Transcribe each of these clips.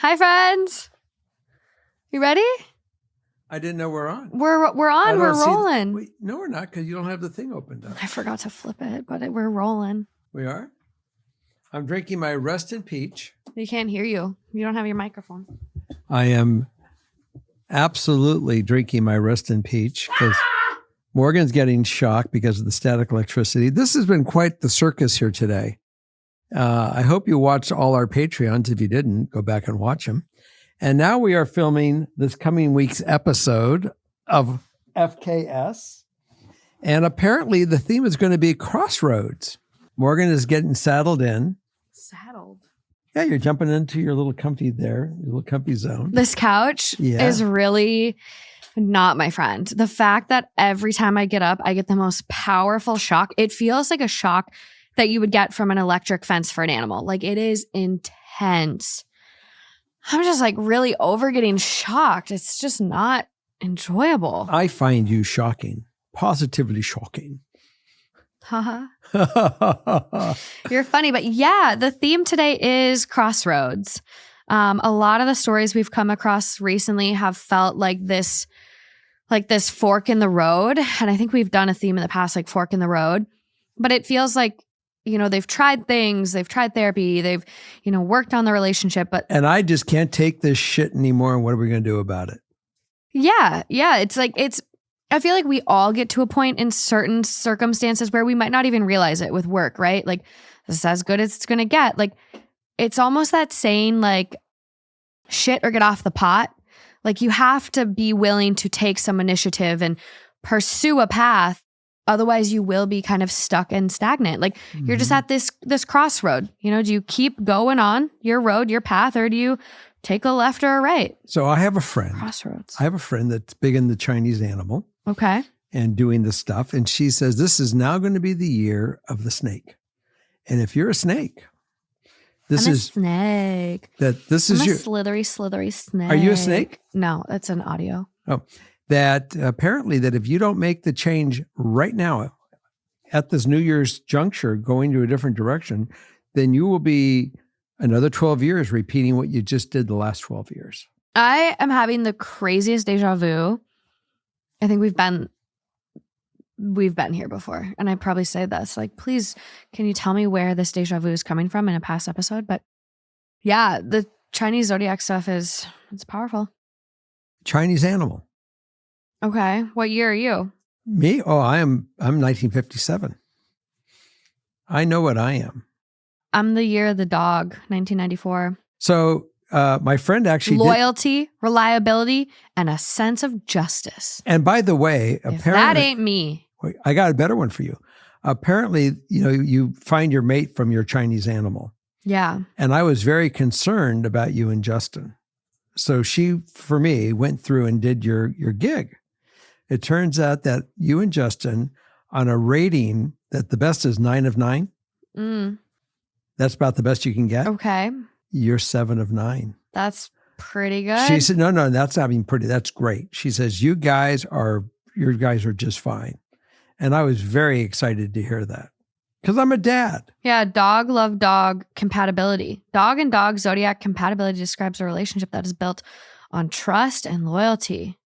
Hi, friends. You ready? I didn't know we're on. We're on. We're rolling. Wait, no, we're not, because you don't have the thing opened up. I forgot to flip it, but we're rolling. We are? I'm drinking my Rusted Peach. We can't hear you. You don't have your microphone. I am absolutely drinking my Rusted Peach because Morgan's getting shocked because of the static electricity. This has been quite the circus here today. I hope you watched all our Patreons. If you didn't, go back and watch them. And now we are filming this coming week's episode of FKS. And apparently the theme is going to be Crossroads. Morgan is getting saddled in. Saddled? Yeah, you're jumping into your little comfy there, your little comfy zone. This couch is really not my friend. The fact that every time I get up, I get the most powerful shock. It feels like a shock that you would get from an electric fence for an animal. Like, it is intense. I'm just like really over getting shocked. It's just not enjoyable. I find you shocking, positively shocking. Haha. You're funny, but yeah, the theme today is Crossroads. A lot of the stories we've come across recently have felt like this fork in the road. And I think we've done a theme in the past, like fork in the road, but it feels like, you know, they've tried things, they've tried therapy, they've, you know, worked on the relationship, and I just can't take this shit anymore. And what are we going to do about it? Yeah. I feel like we all get to a point in certain circumstances where we might not even realize it with work, right? Like, this is as good as it's going to get. Like, it's almost that saying, like, shit or get off the pot. Like, you have to be willing to take some initiative and pursue a path. Otherwise, you will be kind of stuck and stagnant. Like, you're just at this crossroad. You know, do you keep going on your road, your path, or do you take a left or a right? So I have a friend. Crossroads. I have a friend that's big in the Chinese animal. Okay. And doing this stuff. And she says, this is now going to be the year of the snake. And if you're a snake, this I'm is a snake. This I'm is a your slithery snake. Are you a snake? No, that's an audio. Oh, that apparently that if you don't make the change right now at this New Year's juncture, going to a different direction, then you will be another 12 years repeating what you just did the last 12 years. I am having the craziest deja vu. I think we've been here before. And I probably say this, like, please, can you tell me where this deja vu is coming from in a past episode? But yeah, the Chinese zodiac stuff it's powerful. Chinese animal. Okay. What year are you? Me? Oh, I'm 1957. I know what I am. I'm the year of the dog, 1994. So my friend actually loyalty, reliability, and a sense of justice. And by the way, if apparently that ain't me. I got a better one for you. Apparently, you know, you find your mate from your Chinese animal. Yeah. And I was very concerned about you and Justin. So she, for me, went through and did your gig. It turns out that you and Justin, on a rating that the best is 9 of 9. That's about the best you can get. Okay. You're 7 of 9. That's pretty good. She said, no, that's not even pretty. That's great. She says, your guys are just fine. And I was very excited to hear that because I'm a dad. Yeah. Dog love dog compatibility. Dog and dog zodiac compatibility describes a relationship that is built on trust and loyalty.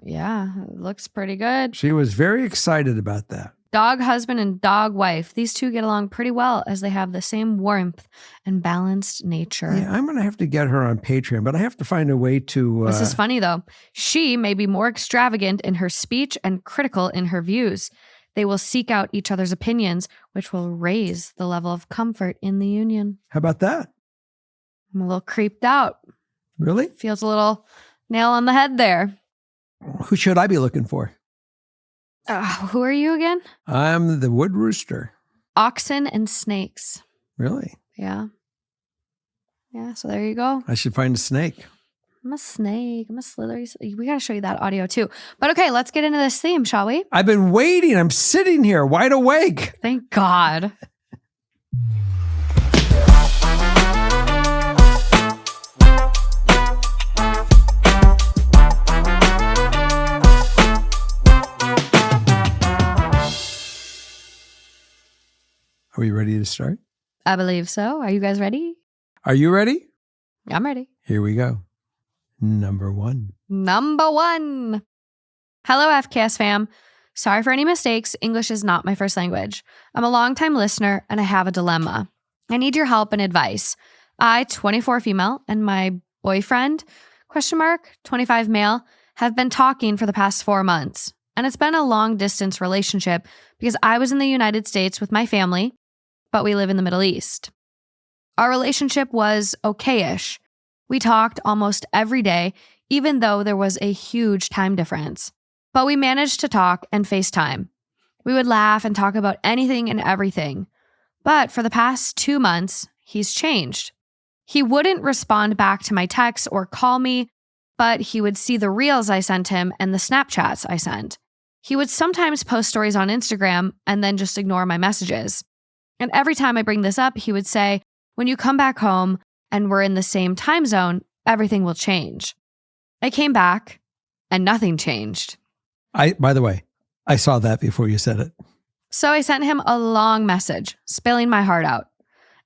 Yeah. It looks pretty good. She was very excited about that. Dog husband and dog wife. These two get along pretty well as they have the same warmth and balanced nature. Yeah, I'm going to have to get her on Patreon, but I have to find a way to... This is funny, though. She may be more extravagant in her speech and critical in her views. They will seek out each other's opinions, which will raise the level of comfort in the union. How about that? I'm a little creeped out. Really? Feels a little nail on the head there. Who should I be looking for? Who are you again? I'm the wood rooster. Oxen and snakes. Really? Yeah. Yeah, so there you go. I should find a snake. I'm a snake. I'm a slithery. We got to show you that audio too. But okay, let's get into this theme, shall we? I've been waiting. I'm sitting here wide awake. Thank God. Are we ready to start? I believe so. Are you guys ready? Are you ready? I'm ready. Here we go. Number 1. Number 1. Hello, FCAS fam. Sorry for any mistakes. English is not my first language. I'm a longtime listener and I have a dilemma. I need your help and advice. I, 24 female, and my boyfriend, 25 male, have been talking for the past 4 months. And it's been a long distance relationship because I was in the United States with my family, but we live in the Middle East. Our relationship was okay-ish. We talked almost every day, even though there was a huge time difference. But we managed to talk and FaceTime. We would laugh and talk about anything and everything. But for the past 2 months, he's changed. He wouldn't respond back to my texts or call me, but he would see the reels I sent him and the Snapchats I sent. He would sometimes post stories on Instagram and then just ignore my messages. And every time I bring this up, he would say, when you come back home and we're in the same time zone, everything will change. I came back and nothing changed. By the way, I saw that before you said it. So I sent him a long message, spilling my heart out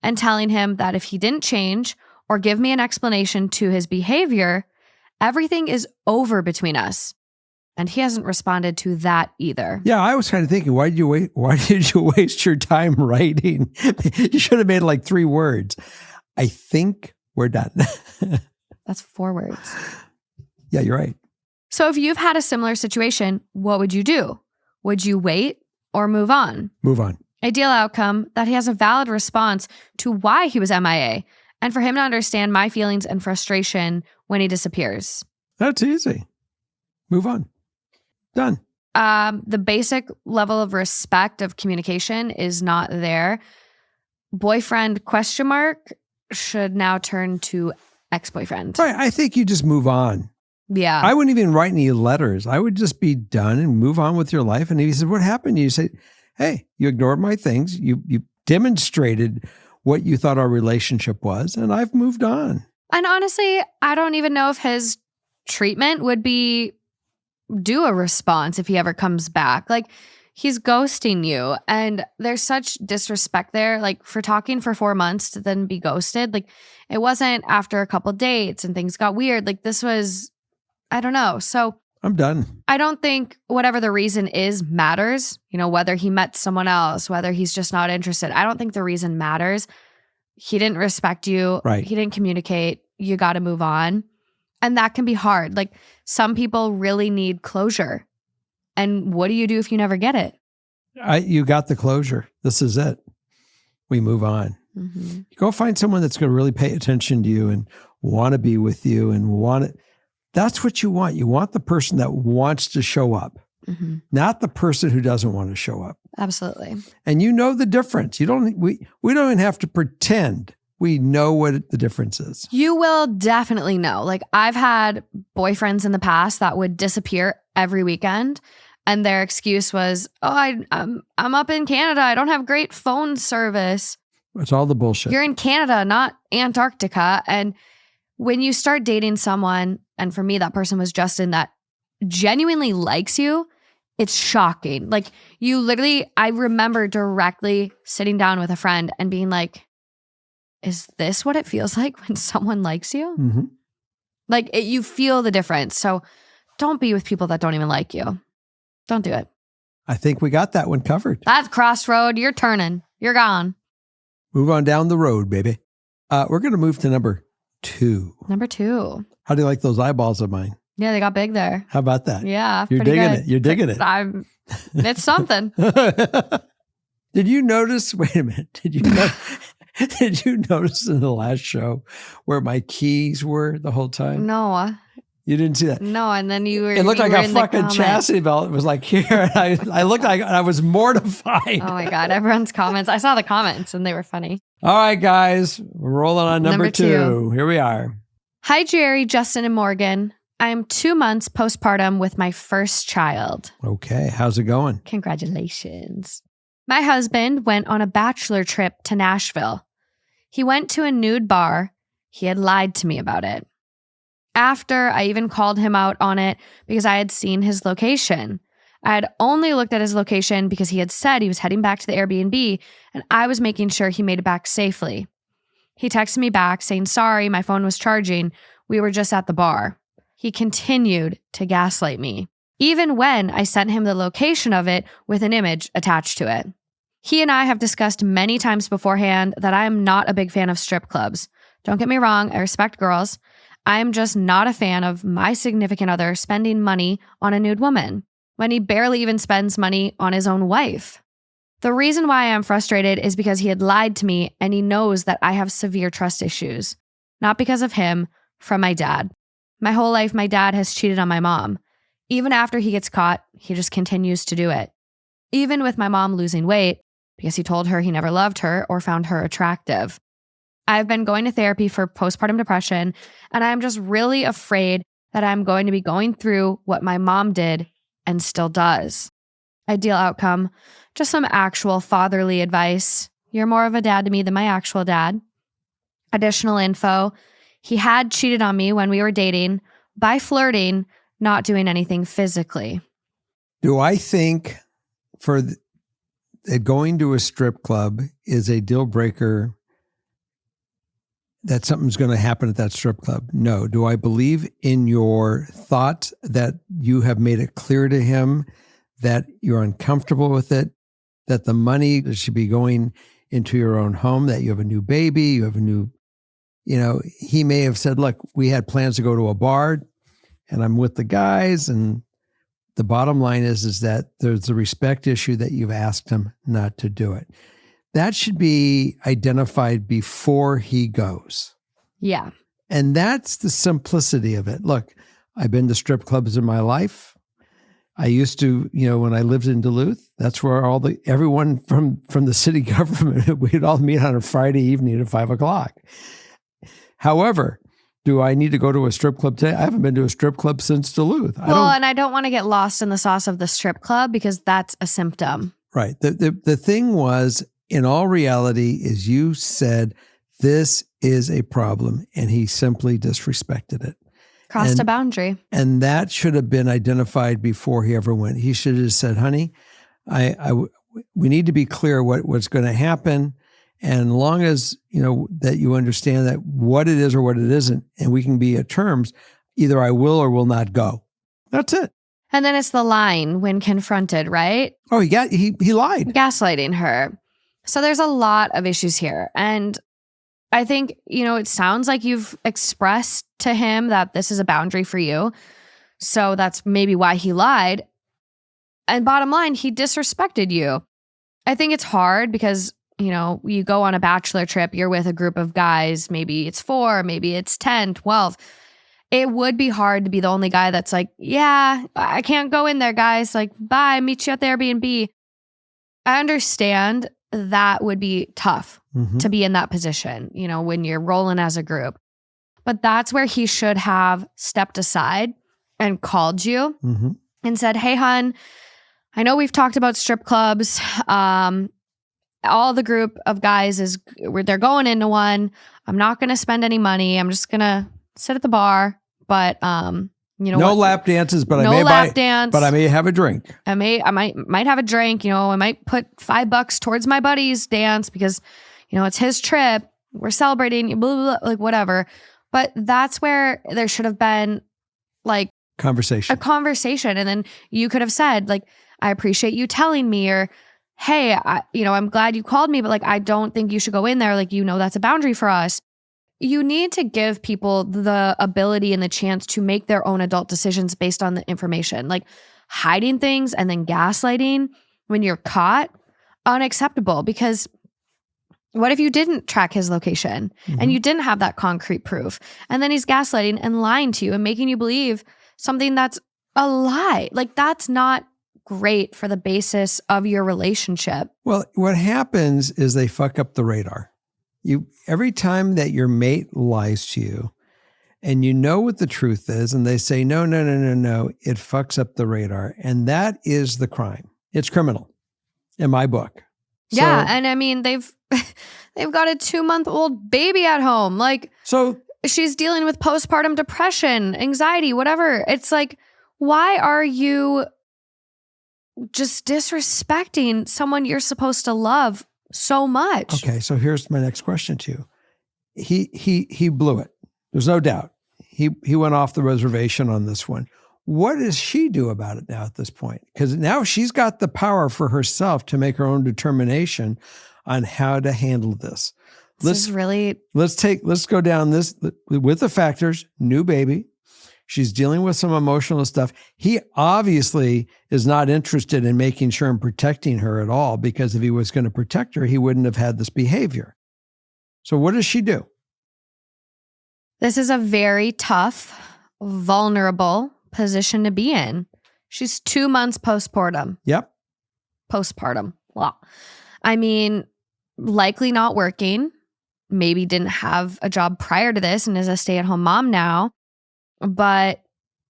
and telling him that if he didn't change or give me an explanation to his behavior, everything is over between us. And he hasn't responded to that either. Yeah, I was kind of thinking, why did you waste your time writing? You should have made like 3 words. I think we're done. That's 4 words. Yeah, you're right. So if you've had a similar situation, what would you do? Would you wait or move on? Move on. Ideal outcome, that he has a valid response to why he was MIA and for him to understand my feelings and frustration when he disappears. That's easy. Move on. Done. The basic level of respect of communication is not there. Boyfriend ? Should now turn to ex-boyfriend. Right. I think you just move on. Yeah. I wouldn't even write any letters. I would just be done and move on with your life. And if he said, what happened? You say, hey, you ignored my things. You demonstrated what you thought our relationship was, and I've moved on. And honestly, I don't even know if his treatment would be do a response if he ever comes back. Like, he's ghosting you, and there's such disrespect there. Like, for talking for 4 months to then be ghosted, like, it wasn't after a couple dates and things got weird. Like, this was, I don't know. So I'm done. I don't think whatever the reason is matters. You know, whether he met someone else, whether he's just not interested. I don't think the reason matters. He didn't respect you. Right. He didn't communicate. You got to move on. And that can be hard. Like, some people really need closure. And what do you do if you never get it? You got the closure. This is it. We move on. Mm-hmm. Go find someone that's going to really pay attention to you and want to be with you and want it. That's what you want. You want the person that wants to show up, not the person who doesn't want to show up. Absolutely. And you know the difference. We don't even have to pretend. We know what the difference is. You will definitely know. Like, I've had boyfriends in the past that would disappear every weekend, and their excuse was, I'm up in Canada. I don't have great phone service. It's all the bullshit. You're in Canada, not Antarctica. And when you start dating someone, and for me, that person was Justin, that genuinely likes you, it's shocking. Like, you literally, I remember directly sitting down with a friend and being like, is this what it feels like when someone likes you? Mm-hmm. Like, you feel the difference. So don't be with people that don't even like you. Don't do it. I think we got that one covered. That's Crossroad. You're turning. You're gone. Move on down the road, baby. We're going to move to number 2. Number 2. How do you like those eyeballs of mine? Yeah, they got big there. How about that? Yeah, You're pretty digging good. it. You're digging it. It's something. Did you notice? Wait a minute. Did you notice in the last show where my keys were the whole time? No. You didn't see that? No, and then you were. It looked you like were a in the fucking comment. chastity belt. It was like here. And I looked like I was mortified. Oh my God, everyone's comments. I saw the comments and they were funny. All right, guys. We're rolling on number 2. Here we are. Hi, Jerry, Justin, and Morgan. I'm 2 months postpartum with my first child. Okay. How's it going? Congratulations. My husband went on a bachelor trip to Nashville. He went to a nude bar. He had lied to me about it. After, I even called him out on it because I had seen his location. I had only looked at his location because he had said he was heading back to the Airbnb, and I was making sure he made it back safely. He texted me back saying, sorry, my phone was charging. We were just at the bar. He continued to gaslight me, even when I sent him the location of it with an image attached to it. He and I have discussed many times beforehand that I am not a big fan of strip clubs. Don't get me wrong, I respect girls. I am just not a fan of my significant other spending money on a nude woman when he barely even spends money on his own wife. The reason why I am frustrated is because he had lied to me and he knows that I have severe trust issues. Not because of him, from my dad. My whole life, my dad has cheated on my mom. Even after he gets caught, he just continues to do it. Even with my mom losing weight, because he told her he never loved her or found her attractive. I've been going to therapy for postpartum depression, and I'm just really afraid that I'm going to be going through what my mom did and still does. Ideal outcome, just some actual fatherly advice. You're more of a dad to me than my actual dad. Additional info, he had cheated on me when we were dating by flirting, not doing anything physically. Do I think that going to a strip club is a deal breaker, that something's going to happen at that strip club? No. Do I believe in your thought that you have made it clear to him that you're uncomfortable with it, that the money should be going into your own home, that you have a new baby, you have a new, he may have said, look, we had plans to go to a bar and I'm with the guys. And the bottom line is that there's a respect issue that you've asked him not to do it. That should be identified before he goes. Yeah. And that's the simplicity of it. Look, I've been to strip clubs in my life. I used to, when I lived in Duluth, that's where everyone from the city government, we'd all meet on a Friday evening at 5:00. However, do I need to go to a strip club today? I haven't been to a strip club since Duluth. And I don't want to get lost in the sauce of the strip club because that's a symptom. Right. The thing was, in all reality, is you said, this is a problem, and he simply disrespected it. Crossed a boundary. And that should have been identified before he ever went. He should have said, honey, we need to be clear what's going to happen. And long as, that you understand that what it is or what it isn't, and we can be at terms, either I will or will not go. That's it. And then it's the line when confronted, right? Oh, he lied. Gaslighting her. So there's a lot of issues here. And I think, it sounds like you've expressed to him that this is a boundary for you. So that's maybe why he lied. And bottom line, he disrespected you. I think it's hard because, you go on a bachelor trip, you're with a group of guys, maybe it's 4, maybe it's 10, 12. It would be hard to be the only guy that's like, yeah, I can't go in there, guys. Like, bye, meet you at the Airbnb. I understand that would be tough to be in that position, when you're rolling as a group. But that's where he should have stepped aside and called you and said, hey, hon, I know we've talked about strip clubs. All the group of guys they're going into one. I'm not going to spend any money. I'm just going to sit at the bar. But, no lap dances, but no lap dance. But I may have a drink. I might have a drink. I might put $5 towards my buddy's dance because, it's his trip. We're celebrating, blah, blah, blah, like whatever. But that's where there should have been like a conversation. And then you could have said like, I appreciate you telling me, or, hey, I'm glad you called me, but like, I don't think you should go in there. Like, that's a boundary for us. You need to give people the ability and the chance to make their own adult decisions based on the information. Like hiding things and then gaslighting when you're caught, unacceptable. Because what if you didn't track his location and you didn't have that concrete proof? And then he's gaslighting and lying to you and making you believe something that's a lie. Like that's not great for the basis of your relationship. Well, what happens is they fuck up the radar. Every time that your mate lies to you and you know what the truth is and they say, no, it fucks up the radar. And that is the crime. It's criminal in my book. Yeah. And I mean, they've got a 2-month-old baby at home. Like, so she's dealing with postpartum depression, anxiety, whatever. It's like, why are you just disrespecting someone you're supposed to love so much? Okay, so here's my next question to you. he blew it. There's no doubt. He went off the reservation on this one. What does she do about it now at this point? Because now she's got the power for herself to make her own determination on how to handle this. Let's go down this with the factors. New baby. She's dealing with some emotional stuff. He obviously is not interested in making sure and protecting her at all, because if he was going to protect her, he wouldn't have had this behavior. So what does she do? This is a very tough, vulnerable position to be in. She's 2 months postpartum. Yep. Postpartum. Wow. I mean, likely not working. Maybe didn't have a job prior to this and is a stay-at-home mom now, but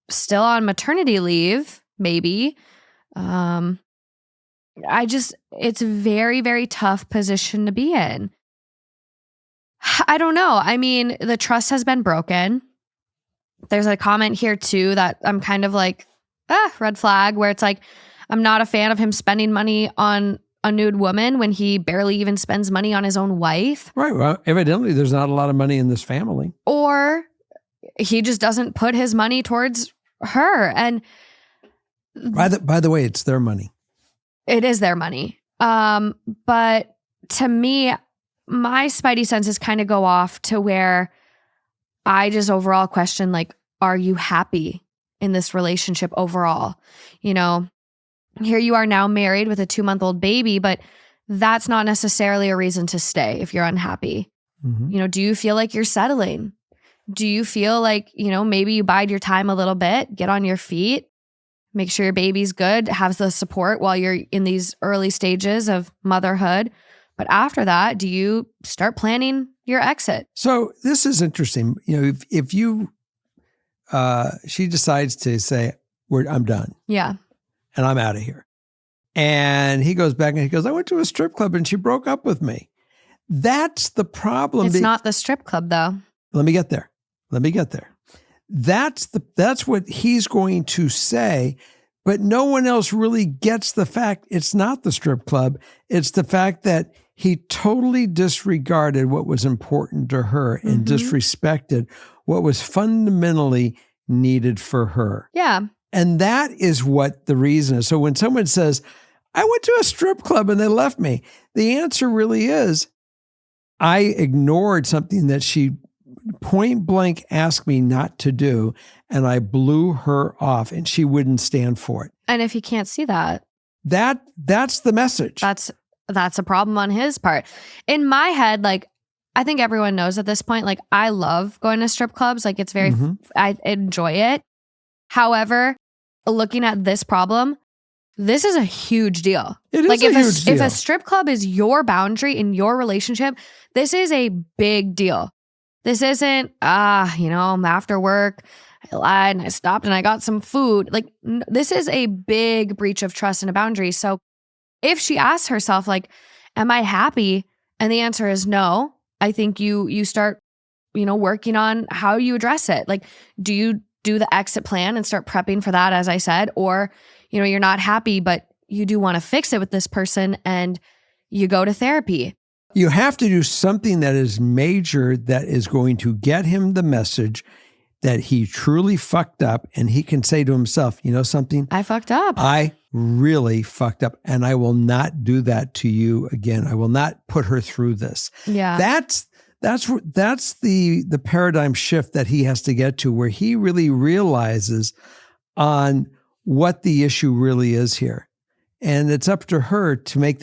still on maternity leave, maybe. It's a very, very tough position to be in. I don't know. I mean, the trust has been broken. There's a comment here too that I'm kind of like, red flag, where it's like, I'm not a fan of him spending money on a nude woman when he barely even spends money on his own wife. Right. Well, evidently there's not a lot of money in this family. Or he just doesn't put his money towards her. And by the way, it's their money. It is their money. But to me, my spidey senses kind of go off to where I just overall question, like, are you happy in this relationship overall? You know, here you are now married with a 2-month-old baby, but that's not necessarily a reason to stay if you're unhappy. Mm-hmm. You know, do you feel like you're settling? Do you feel like, you know, maybe you bide your time a little bit, get on your feet, make sure your baby's good, have the support while you're in these early stages of motherhood? But after that, do you start planning your exit? So this is interesting. You know, if you, she decides to say, I'm done. Yeah. And I'm out of here. And he goes back and he goes, I went to a strip club and she broke up with me. That's the problem. It's not the strip club though. Let me get there. That's what he's going to say. But no one else really gets the fact it's not the strip club. It's the fact that he totally disregarded what was important to her and disrespected what was fundamentally needed for her. Yeah. And that is what the reason is. So when someone says, I went to a strip club and they left me, the answer really is, I ignored something that she point blank asked me not to do, and I blew her off, and she wouldn't stand for it. And if he can't see that, that's the message. That's a problem on his part. In my head, like, I think everyone knows at this point, like, I love going to strip clubs. Like, it's very, I enjoy it. However, looking at this problem, this is a huge deal. It is like, a huge deal. If a strip club is your boundary in your relationship, this is a big deal. This isn't, I'm after work, I lied and I stopped and I got some food. Like, this is a big breach of trust and a boundary. So if she asks herself, like, am I happy? And the answer is no. I think you start, working on how you address it. Like, do you do the exit plan and start prepping for that, as I said, or, you're not happy, but you do want to fix it with this person and you go to therapy. You have to do something that is major, that is going to get him the message that he truly fucked up, and he can say to himself, you know something? I fucked up. I really fucked up, and I will not do that to you again. I will not put her through this. Yeah. That's the paradigm shift that he has to get to, where he really realizes on what the issue really is here. And it's up to her to make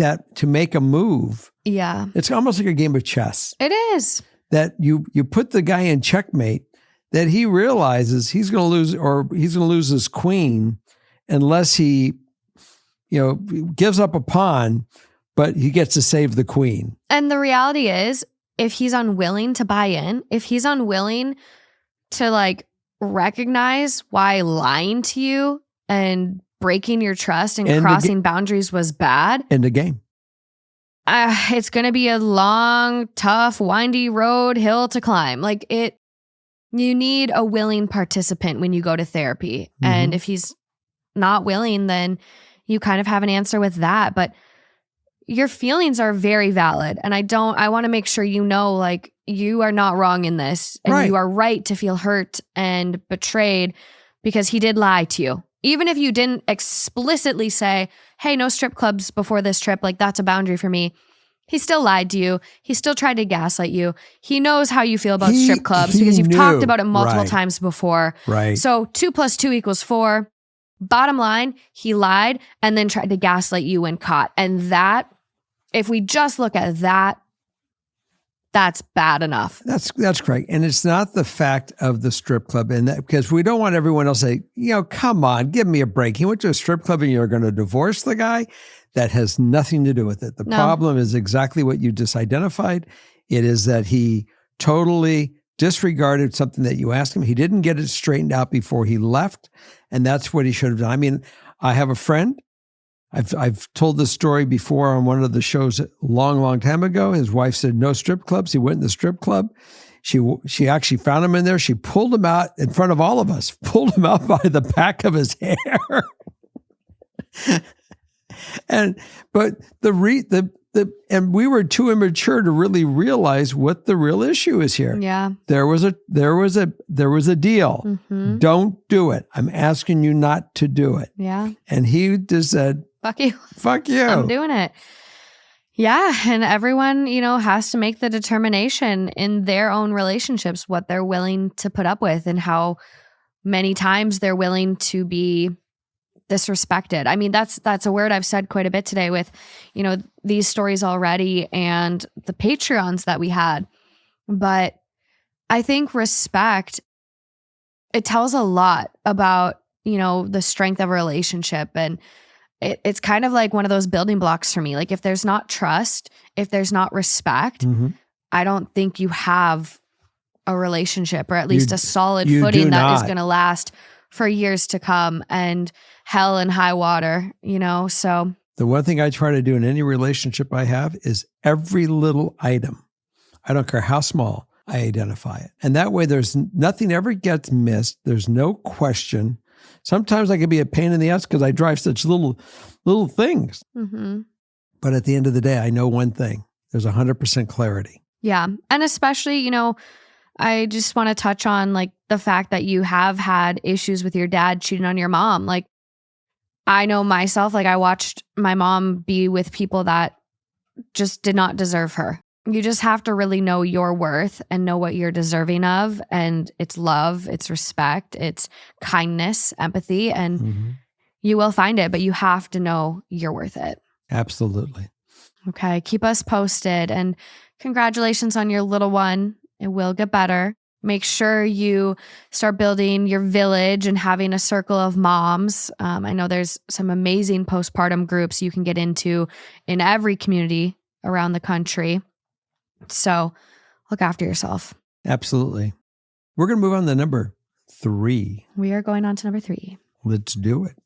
a move. Yeah. It's almost like a game of chess. It is. That you put the guy in checkmate, that he realizes he's going to lose, or he's going to lose his queen unless he, gives up a pawn, but he gets to save the queen. And the reality is, if he's unwilling to buy in, if he's unwilling to recognize why lying to you and breaking your trust and crossing boundaries was bad. End of game. It's going to be a long, tough, windy hill to climb. You need a willing participant when you go to therapy. And if he's not willing, then you kind of have an answer with that. But your feelings are very valid. And I want to make sure you are not wrong in this. And Right. you are right to feel hurt and betrayed because he did lie to you. Even if you didn't explicitly say, hey, no strip clubs before this trip, like that's a boundary for me. He still lied to you. He still tried to gaslight you. He knows how you feel about strip clubs because you've talked about it multiple times before. Right. So 2 + 2 = 4. Bottom line, he lied and then tried to gaslight you when caught. And that, if we just look at that, that's bad enough. That's correct. And it's not the fact of the strip club, and that, because we don't want everyone else to say, come on, give me a break. He went to a strip club and you're going to divorce the guy. That has nothing to do with it. The problem is exactly what you just identified. It is that he totally disregarded something that you asked him. He didn't get it straightened out before he left. And that's what he should have done. I mean, I have a friend. I've told this story before on one of the shows a long time ago. His wife said, no strip clubs. He went in the strip club. She actually found him in there. She pulled him out in front of all of us, pulled him out by the back of his hair. But and we were too immature to really realize what the real issue is here. Yeah. There was a deal. Mm-hmm. Don't do it. I'm asking you not to do it. Yeah. And he just said, fuck you. Fuck you. I'm doing it. Yeah. And everyone, has to make the determination in their own relationships what they're willing to put up with and how many times they're willing to be disrespected. I mean, that's a word I've said quite a bit today with, these stories already and the Patreons that we had. But I think respect, it tells a lot about, the strength of a relationship. And it's kind of like one of those building blocks for me. Like if there's not trust, if there's not respect, I don't think you have a relationship or at least a solid footing that is going to last for years to come and hell and high water, so. The one thing I try to do in any relationship I have is every little item, I don't care how small, I identify it. And that way there's nothing ever gets missed. There's no question. Sometimes I can be a pain in the ass because I drive such little things. Mm-hmm. But at the end of the day, I know one thing. There's 100% clarity. Yeah. And especially, I just want to touch on like the fact that you have had issues with your dad cheating on your mom. Like I know myself, like I watched my mom be with people that just did not deserve her. You just have to really know your worth and know what you're deserving of. And it's love, it's respect, it's kindness, empathy, and you will find it, but you have to know you're worth it. Absolutely. Okay. Keep us posted and congratulations on your little one. It will get better. Make sure you start building your village and having a circle of moms. I know there's some amazing postpartum groups you can get into in every community around the country. So look after yourself. Absolutely. We're going to move on to number 3. We are going on to number 3. Let's do it.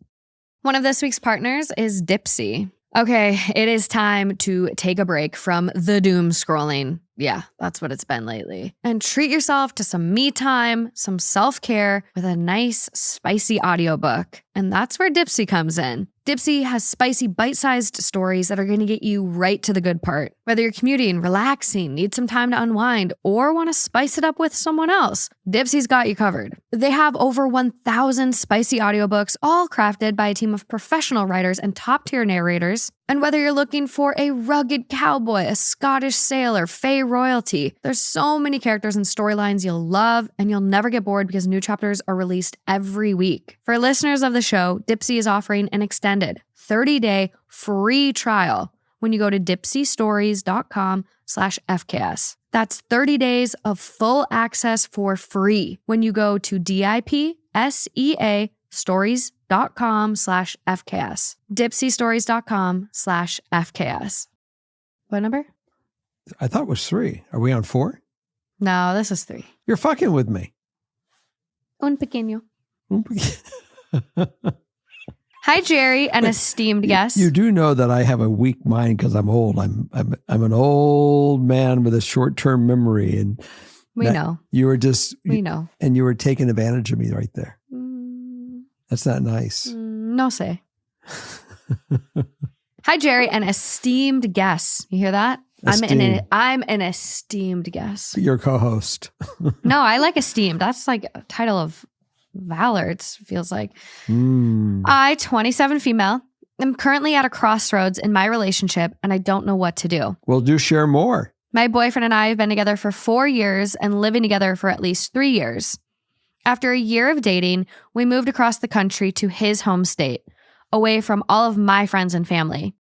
One of this week's partners is Dipsy. Okay, it is time to take a break from the doom scrolling. Yeah, that's what it's been lately. And treat yourself to some me time, some self-care with a nice, spicy audiobook. And that's where Dipsy comes in. Dipsy has spicy, bite-sized stories that are going to get you right to the good part. Whether you're commuting, relaxing, need some time to unwind, or want to spice it up with someone else, Dipsy's got you covered. They have over 1,000 spicy audiobooks, all crafted by a team of professional writers and top-tier narrators. And whether you're looking for a rugged cowboy, a Scottish sailor, fae royalty, there's so many characters and storylines you'll love, and you'll never get bored because new chapters are released every week. For listeners of the show, Dipsy is offering an extended 30-day free trial when you go to dipsystories.com/FKS. That's 30 days of full access for free when you go to dipseastories.com/FKS. dipsystories.com/FKS. What number? I thought it was 3. Are we on 4? No, this is 3. You're fucking with me. Un pequeño. Hi, Jerry, an esteemed guest. You do know that I have a weak mind because I'm old. I'm an old man with a short-term memory, and we know you were just we know, and you were taking advantage of me right there. That's not nice. No say. Hi, Jerry, an esteemed guest. You hear that? I'm an esteemed guest. Your co-host. No, I like esteemed. That's like a title of valor, it feels like. I, 27 female, am currently at a crossroads in my relationship and I don't know what to do. Well, do share more. My boyfriend and I have been together for 4 years and living together for at least 3 years. After a year of dating, we moved across the country to his home state, away from all of my friends and family.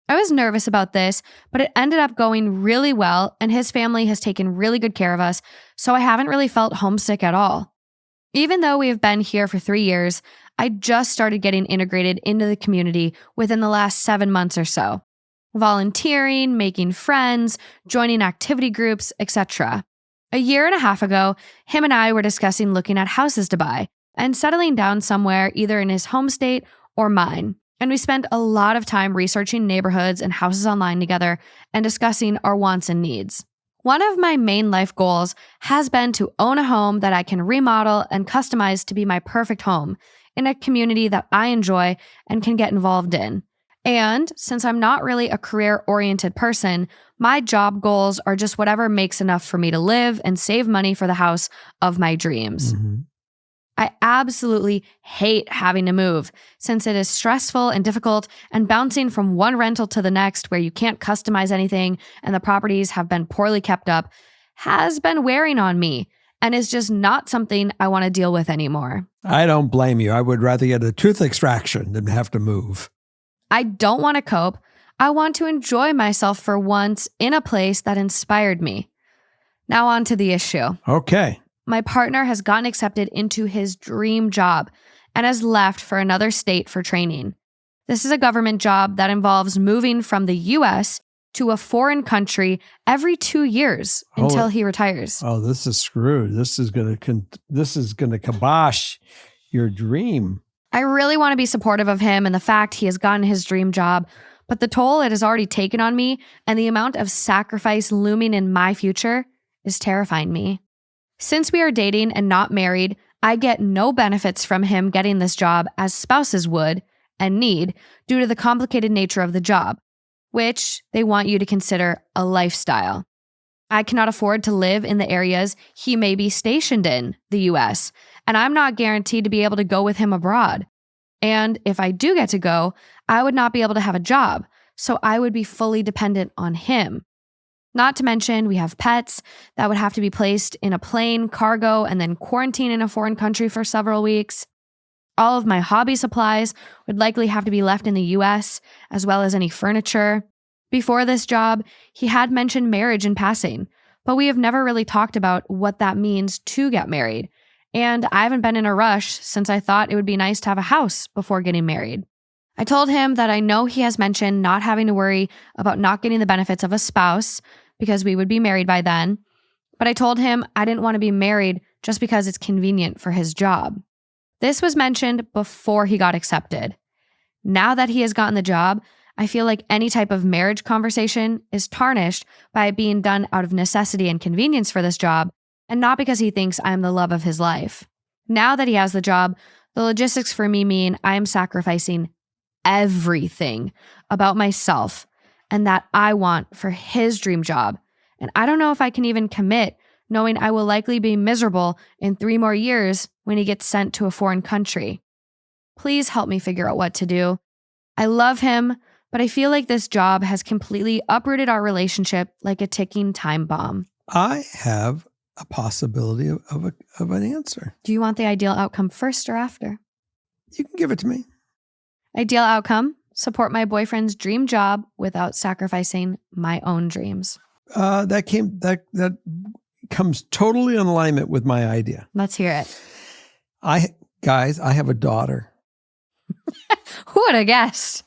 I was nervous about this, but it ended up going really well and his family has taken really good care of us, so I haven't really felt homesick at all. Even though we have been here for 3 years, I just started getting integrated into the community within the last 7 months or so. Volunteering, making friends, joining activity groups, etc. A year and a half ago, him and I were discussing looking at houses to buy and settling down somewhere either in his home state or mine. And we spent a lot of time researching neighborhoods and houses online together and discussing our wants and needs. One of my main life goals has been to own a home that I can remodel and customize to be my perfect home in a community that I enjoy and can get involved in. And since I'm not really a career-oriented person, my job goals are just whatever makes enough for me to live and save money for the house of my dreams. I absolutely hate having to move since it is stressful and difficult, and bouncing from one rental to the next where you can't customize anything and the properties have been poorly kept up has been wearing on me and is just not something I want to deal with anymore. I don't blame you. I would rather get a tooth extraction than have to move. I don't want to cope. I want to enjoy myself for once in a place that inspired me. Now on to the issue. Okay. My partner has gotten accepted into his dream job and has left for another state for training. This is a government job that involves moving from the U.S. to a foreign country every 2 years until he retires. Oh, this is screwed. This is going to kibosh your dream. I really want to be supportive of him and the fact he has gotten his dream job, but the toll it has already taken on me and the amount of sacrifice looming in my future is terrifying me. Since we are dating and not married, I get no benefits from him getting this job as spouses would and need due to the complicated nature of the job, which they want you to consider a lifestyle. I cannot afford to live in the areas he may be stationed in the US, and I'm not guaranteed to be able to go with him abroad. And if I do get to go, I would not be able to have a job, so I would be fully dependent on him. Not to mention, we have pets that would have to be placed in a plane, cargo, and then quarantine in a foreign country for several weeks. All of my hobby supplies would likely have to be left in the US, as well as any furniture. Before this job, he had mentioned marriage in passing, but we have never really talked about what that means to get married. And I haven't been in a rush since I thought it would be nice to have a house before getting married. I told him that I know he has mentioned not having to worry about not getting the benefits of a spouse because we would be married by then, but I told him I didn't want to be married just because it's convenient for his job. This was mentioned before he got accepted. Now that he has gotten the job, I feel like any type of marriage conversation is tarnished by it being done out of necessity and convenience for this job, and not because he thinks I am the love of his life. Now that he has the job, the logistics for me mean I am sacrificing everything about myself and that I want for his dream job. And I don't know if I can even commit, knowing I will likely be miserable in 3 more years when he gets sent to a foreign country. Please help me figure out what to do. I love him, but I feel like this job has completely uprooted our relationship like a ticking time bomb. I have a possibility of an answer. Do you want the ideal outcome first or after? You can give it to me. Ideal outcome: support my boyfriend's dream job without sacrificing my own dreams. That comes totally in alignment with my idea. Let's hear it. I have a daughter. Who would have guessed?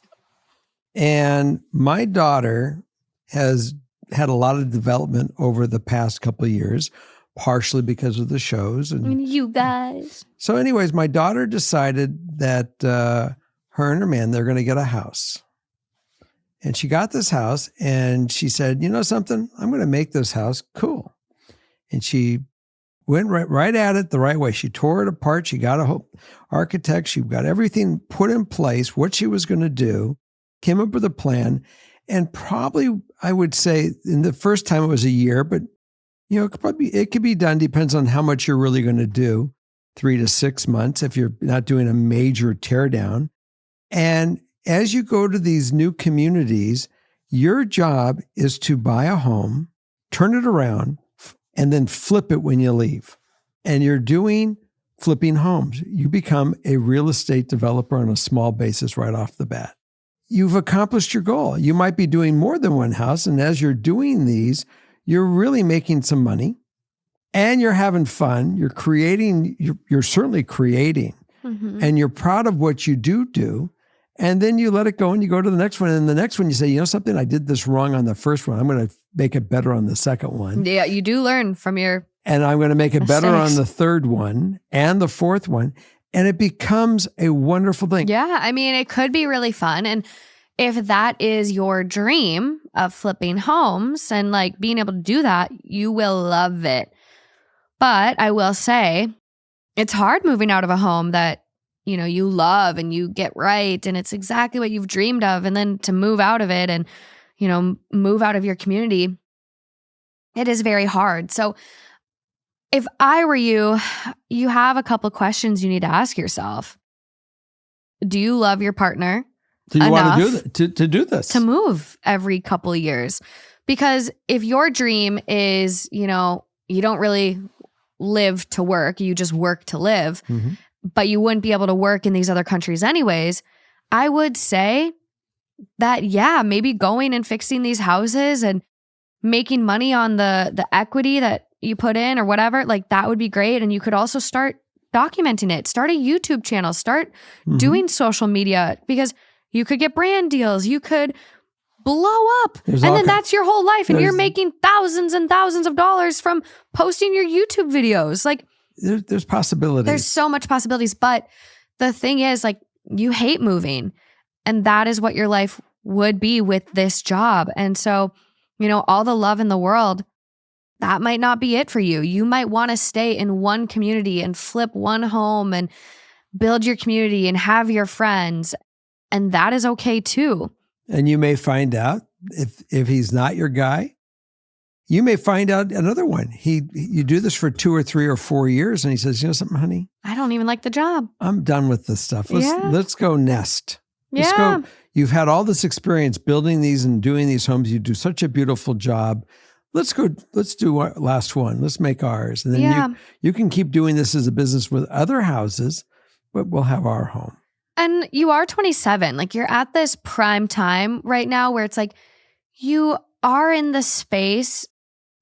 And my daughter has had a lot of development over the past couple of years, partially because of the shows. And you guys. So anyways, my daughter decided that her and her man, they're going to get a house. And she got this house and she said, you know something? I'm going to make this house cool. And she went right at it the right way. She tore it apart. She got a architect. She got everything put in place, what she was going to do, came up with a plan. And probably I would say in the first time it was a year, but it could be done. Depends on how much you're really going to do. 3 to 6 months if you're not doing a major teardown. And as you go to these new communities, your job is to buy a home, turn it around, and then flip it when you leave. And you're doing flipping homes. You become a real estate developer on a small basis right off the bat. You've accomplished your goal. You might be doing more than one house. And as you're doing these, you're really making some money and you're having fun. You're creating, you're certainly creating, and you're proud of what you do. And then you let it go and you go to the next one. And the next one you say, you know something, I did this wrong on the first one. I'm going to make it better on the second one. Yeah, you do learn from your And I'm going to make it mistakes. better on the third one and the fourth one. And it becomes a wonderful thing. Yeah, I mean, it could be really fun. And if that is your dream of flipping homes and like being able to do that, you will love it. But I will say it's hard moving out of a home that, you love and you get right. And it's exactly what you've dreamed of. And then to move out of it and, move out of your community, it is very hard. So if I were you, you have a couple questions you need to ask yourself. Do you love your partner? Do you want to do this? To move every couple of years? Because if your dream is, you don't really live to work, you just work to live, but you wouldn't be able to work in these other countries anyways, I would say that, yeah, maybe going and fixing these houses and making money on the equity that you put in or whatever, like that would be great. And you could also start documenting it, start a YouTube channel, start doing social media, because you could get brand deals, you could blow up, and then that's your whole life. And you're making thousands and thousands of dollars from posting your YouTube videos. Like there's possibilities. There's so much possibilities. But the thing is, like, you hate moving, and that is what your life would be with this job. And so, all the love in the world, that might not be it for you. You might want to stay in one community and flip one home and build your community and have your friends. And that is okay too. And you may find out if he's not your guy, you may find out another one. You do this for 2 or 3 or 4 years and he says, you know something, honey? I don't even like the job. I'm done with this stuff. Let's go nest. Let's go. You've had all this experience building these and doing these homes. You do such a beautiful job. Let's do our last one. Let's make ours. And then you can keep doing this as a business with other houses, but we'll have our home. And you are 27. Like, you're at this prime time right now where it's like you are in the space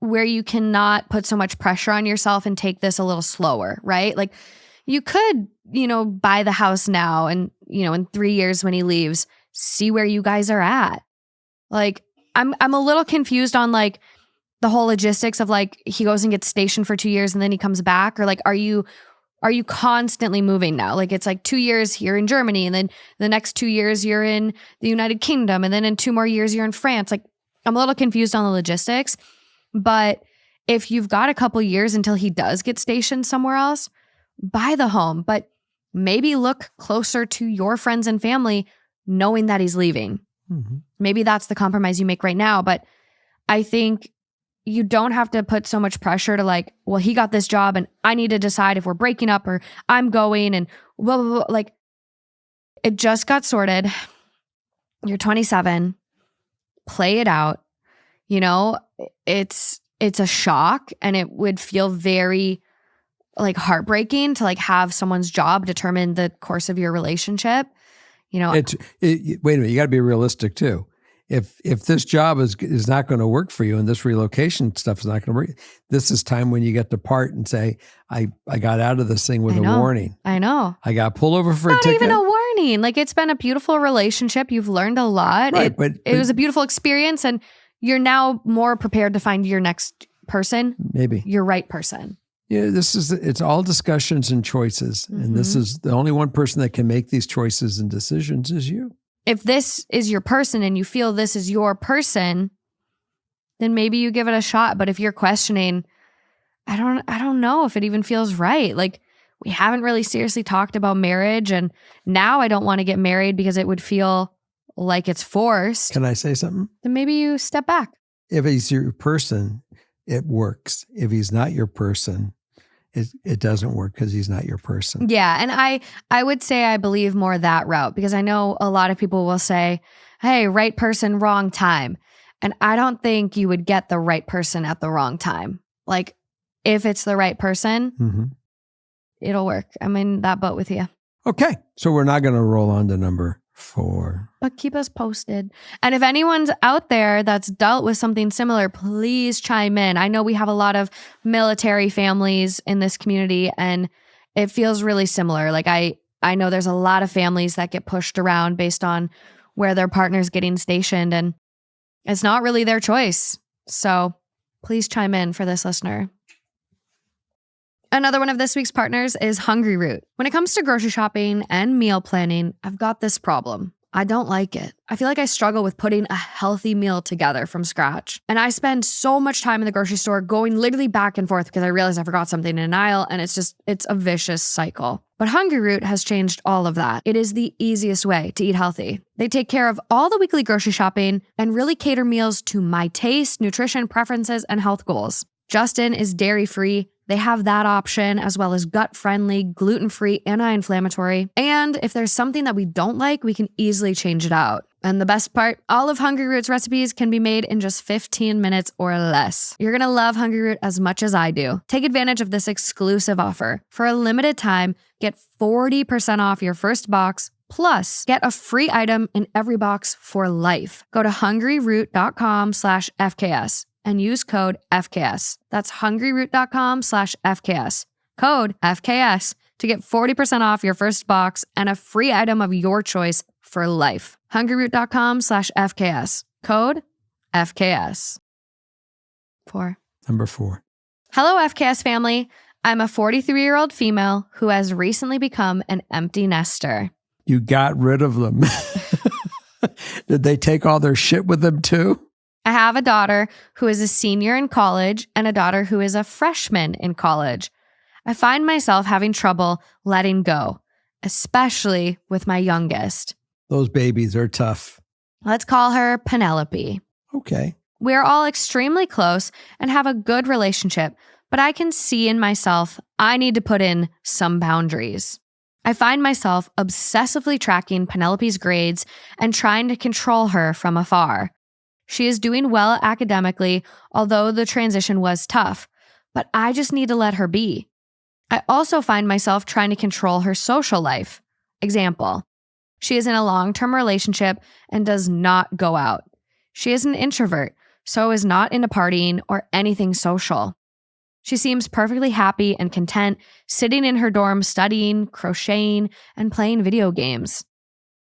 where you cannot put so much pressure on yourself and take this a little slower, right? Like, you could, buy the house now and, in 3 years when he leaves, see where you guys are at. Like, I'm a little confused on like the whole logistics of like he goes and gets stationed for 2 years and then he comes back, or like, are you constantly moving now? Like, it's like 2 years here in Germany, and then the next 2 years you're in the United Kingdom, and then in 2 more years you're in France. Like, I'm a little confused on the logistics, but if you've got a couple years until he does get stationed somewhere else, buy the home, but maybe look closer to your friends and family knowing that he's leaving. Maybe that's the compromise you make right now, but I think you don't have to put so much pressure to like, well, he got this job and I need to decide if we're breaking up or I'm going and blah, blah, blah. Like, it just got sorted. You're 27. Play it out. It's a shock, and it would feel very like heartbreaking to like have someone's job determine the course of your relationship. Wait a minute, you got to be realistic too. If this job is not going to work for you and this relocation stuff is not going to work, this is time when you get to part and say, I got out of this thing with a warning. I know. I got pulled over for a ticket. Not even a warning. Like, it's been a beautiful relationship. You've learned a lot. Right, it was a beautiful experience, and you're now more prepared to find your next person. Maybe. Your right person. Yeah, it's all discussions and choices. And this is the only one person that can make these choices and decisions is you. If this is your person and you feel this is your person, then maybe you give it a shot. But if you're questioning, I don't know if it even feels right. Like, we haven't really seriously talked about marriage, and now I don't want to get married because it would feel like it's forced. Can I say something? Then maybe you step back. if he's your person, it works. If he's not your person, it doesn't work because he's not your person. Yeah. And I would say I believe more that route, because I know a lot of people will say, hey, right person, wrong time. And I don't think you would get the right person at the wrong time. Like, if it's the right person, it'll work. I'm in that boat with you. Okay. So we're not going to roll on to number 4. But keep us posted. And if anyone's out there that's dealt with something similar, please chime in. I know we have a lot of military families in this community, and it feels really similar. Like I know there's a lot of families that get pushed around based on where their partner's getting stationed, and it's not really their choice. So please chime in for this listener. Another one of this week's partners is Hungry Root. When it comes to grocery shopping and meal planning, I've got this problem. I don't like it. I feel like I struggle with putting a healthy meal together from scratch. And I spend so much time in the grocery store going literally back and forth because I realize I forgot something in an aisle, and it's a vicious cycle. But Hungry Root has changed all of that. It is the easiest way to eat healthy. They take care of all the weekly grocery shopping and really cater meals to my taste, nutrition, preferences, and health goals. Justin is dairy-free. They have that option, as well as gut-friendly, gluten-free, anti-inflammatory. And if there's something that we don't like, we can easily change it out. And the best part, all of Hungry Root's recipes can be made in just 15 minutes or less. You're gonna love Hungry Root as much as I do. Take advantage of this exclusive offer. For a limited time, get 40% off your first box, plus get a free item in every box for life. Go to hungryroot.com/FKS. and use code FKS. That's hungryroot.com/FKS. Code FKS to get 40% off your first box and a free item of your choice for life. hungryroot.com/FKS. Code FKS. 4. Number 4. Hello, FKS family. I'm a 43-year-old female who has recently become an empty nester. You got rid of them. Did they take all their shit with them too? I have a daughter who is a senior in college and a daughter who is a freshman in college. I find myself having trouble letting go, especially with my youngest. Those babies are tough. Let's call her Penelope. Okay. We're all extremely close and have a good relationship, but I can see in myself I need to put in some boundaries. I find myself obsessively tracking Penelope's grades and trying to control her from afar. She is doing well academically, although the transition was tough, but I just need to let her be. I also find myself trying to control her social life. Example, she is in a long-term relationship and does not go out. She is an introvert, so is not into partying or anything social. She seems perfectly happy and content sitting in her dorm studying, crocheting, and playing video games.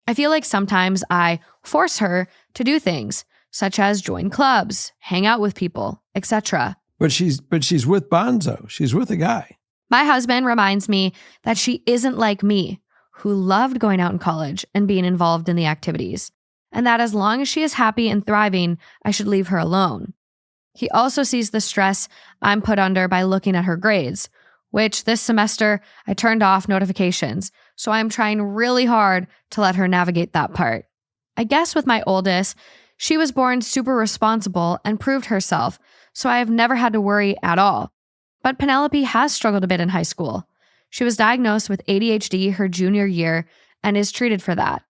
I feel like sometimes I force her to do things, such as join clubs, hang out with people, etc. But she's with Bonzo. She's with a guy. My husband reminds me that she isn't like me, who loved going out in college and being involved in the activities, and that as long as she is happy and thriving, I should leave her alone. He also sees the stress I'm put under by looking at her grades, which this semester I turned off notifications, so I'm trying really hard to let her navigate that part. I guess with my oldest, she was born super responsible and proved herself, so I have never had to worry at all. But Penelope has struggled a bit in high school. She was diagnosed with ADHD her junior year and is treated for that.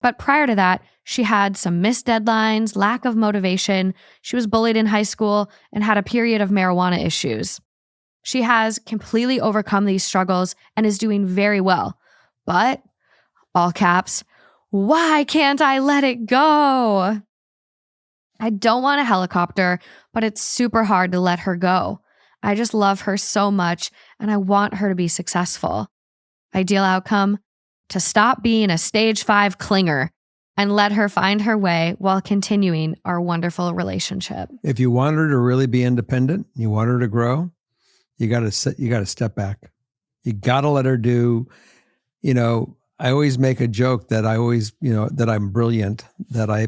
But prior to that, she had some missed deadlines, lack of motivation, she was bullied in high school, and had a period of marijuana issues. She has completely overcome these struggles and is doing very well. But, all caps, why can't I let it go? I don't want a helicopter, but it's super hard to let her go. I just love her so much, and I want her to be successful. Ideal outcome? To stop being a stage 5 clinger and let her find her way while continuing our wonderful relationship. If you want her to really be independent, you want her to grow, you got to step back. You got to let her do, I always make a joke that that I'm brilliant, that I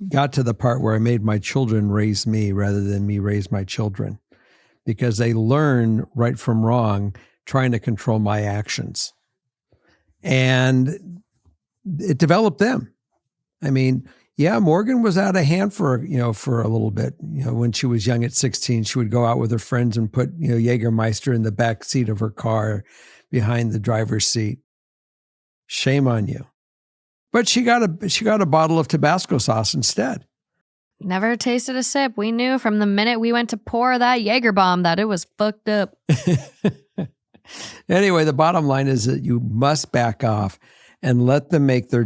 got to the part where I made my children raise me rather than me raise my children, because they learn right from wrong trying to control my actions. And it developed them. I mean, Yeah, Morgan was out of hand for a little bit. When she was young at 16, she would go out with her friends and put, Jägermeister in the back seat of her car behind the driver's seat. Shame on you. But she got a bottle of Tabasco sauce instead. Never tasted a sip. We knew from the minute we went to pour that Jaeger bomb that it was fucked up. Anyway, the bottom line is that you must back off and let them make their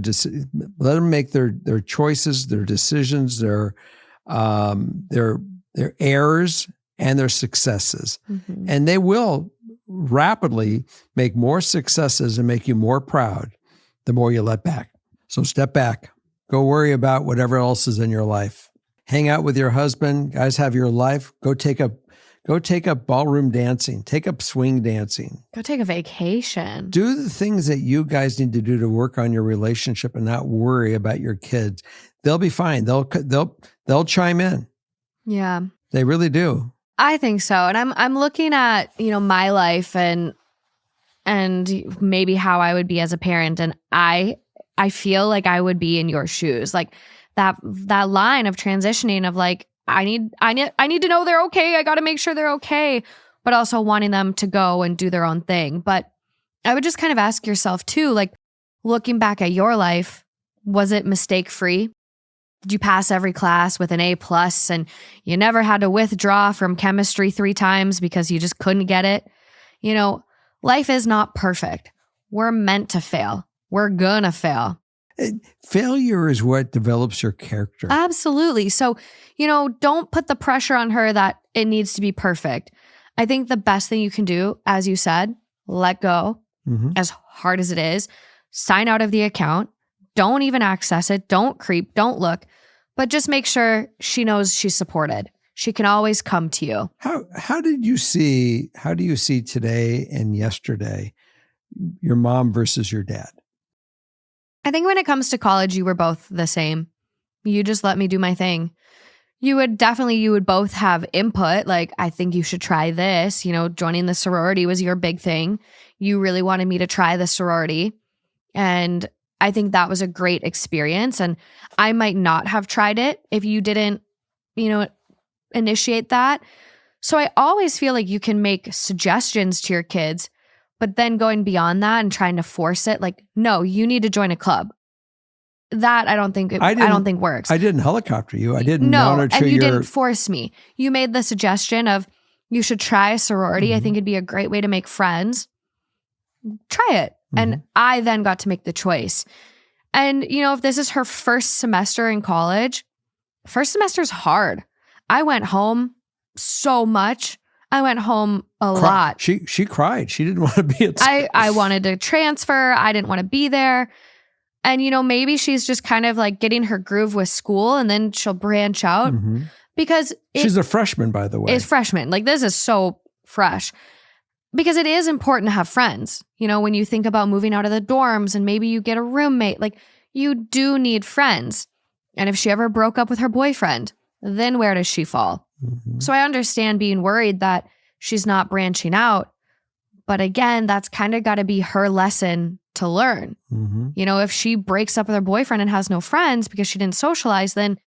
choices, their decisions, their errors and their successes. Mm-hmm. And they will rapidly make more successes and make you more proud the more you let back. So step back. Go worry about whatever else is in your life. Hang out with your husband. Guys, have your life. Go take up ballroom dancing. Take up swing dancing. Go take a vacation. Do the things that you guys need to do to work on your relationship and not worry about your kids. They'll be fine. They'll chime in. Yeah. They really do. I think so. And I'm looking at, my life and maybe how I would be as a parent. And I feel like I would be in your shoes. Like that line of transitioning of like, I need to know they're okay. I got to make sure they're okay, but also wanting them to go and do their own thing. But I would just kind of ask yourself too, like looking back at your life, was it mistake-free? Did you pass every class with an A+ and you never had to withdraw from chemistry 3 times because you just couldn't get it? Life is not perfect. We're meant to fail. We're gonna fail. Failure is what develops your character. Absolutely. So, don't put the pressure on her that it needs to be perfect. I think the best thing you can do, as you said, let go, as hard as it is, sign out of the account, don't even access it, don't creep, don't look, but just make sure she knows she's supported. She can always come to you. How do you see today and yesterday, your mom versus your dad? I think when it comes to college, you were both the same. You just let me do my thing. You would both have input. Like, I think you should try this. Joining the sorority was your big thing. You really wanted me to try the sorority. And I think that was a great experience. And I might not have tried it if you didn't, initiate that. So I always feel like you can make suggestions to your kids, but then going beyond that and trying to force it, like, no, you need to join a club. That I don't think works. I didn't helicopter you. I didn't monitor and you didn't force me. You made the suggestion of you should try a sorority. I think it'd be a great way to make friends. Try it. And I then got to make the choice. And, if this is her first semester in college, first semester's hard. I went home so much. I went home a lot. She cried. She didn't want to be at school. I wanted to transfer. I didn't want to be there. And, maybe she's just kind of like getting her groove with school and then she'll branch out because she's a freshman, by the way. It's freshman. Like, this is so fresh because it is important to have friends. When you think about moving out of the dorms and maybe you get a roommate, like, you do need friends. And if she ever broke up with her boyfriend, then where does she fall? So I understand being worried that she's not branching out. But again, that's kind of got to be her lesson to learn. If she breaks up with her boyfriend and has no friends because she didn't socialize, then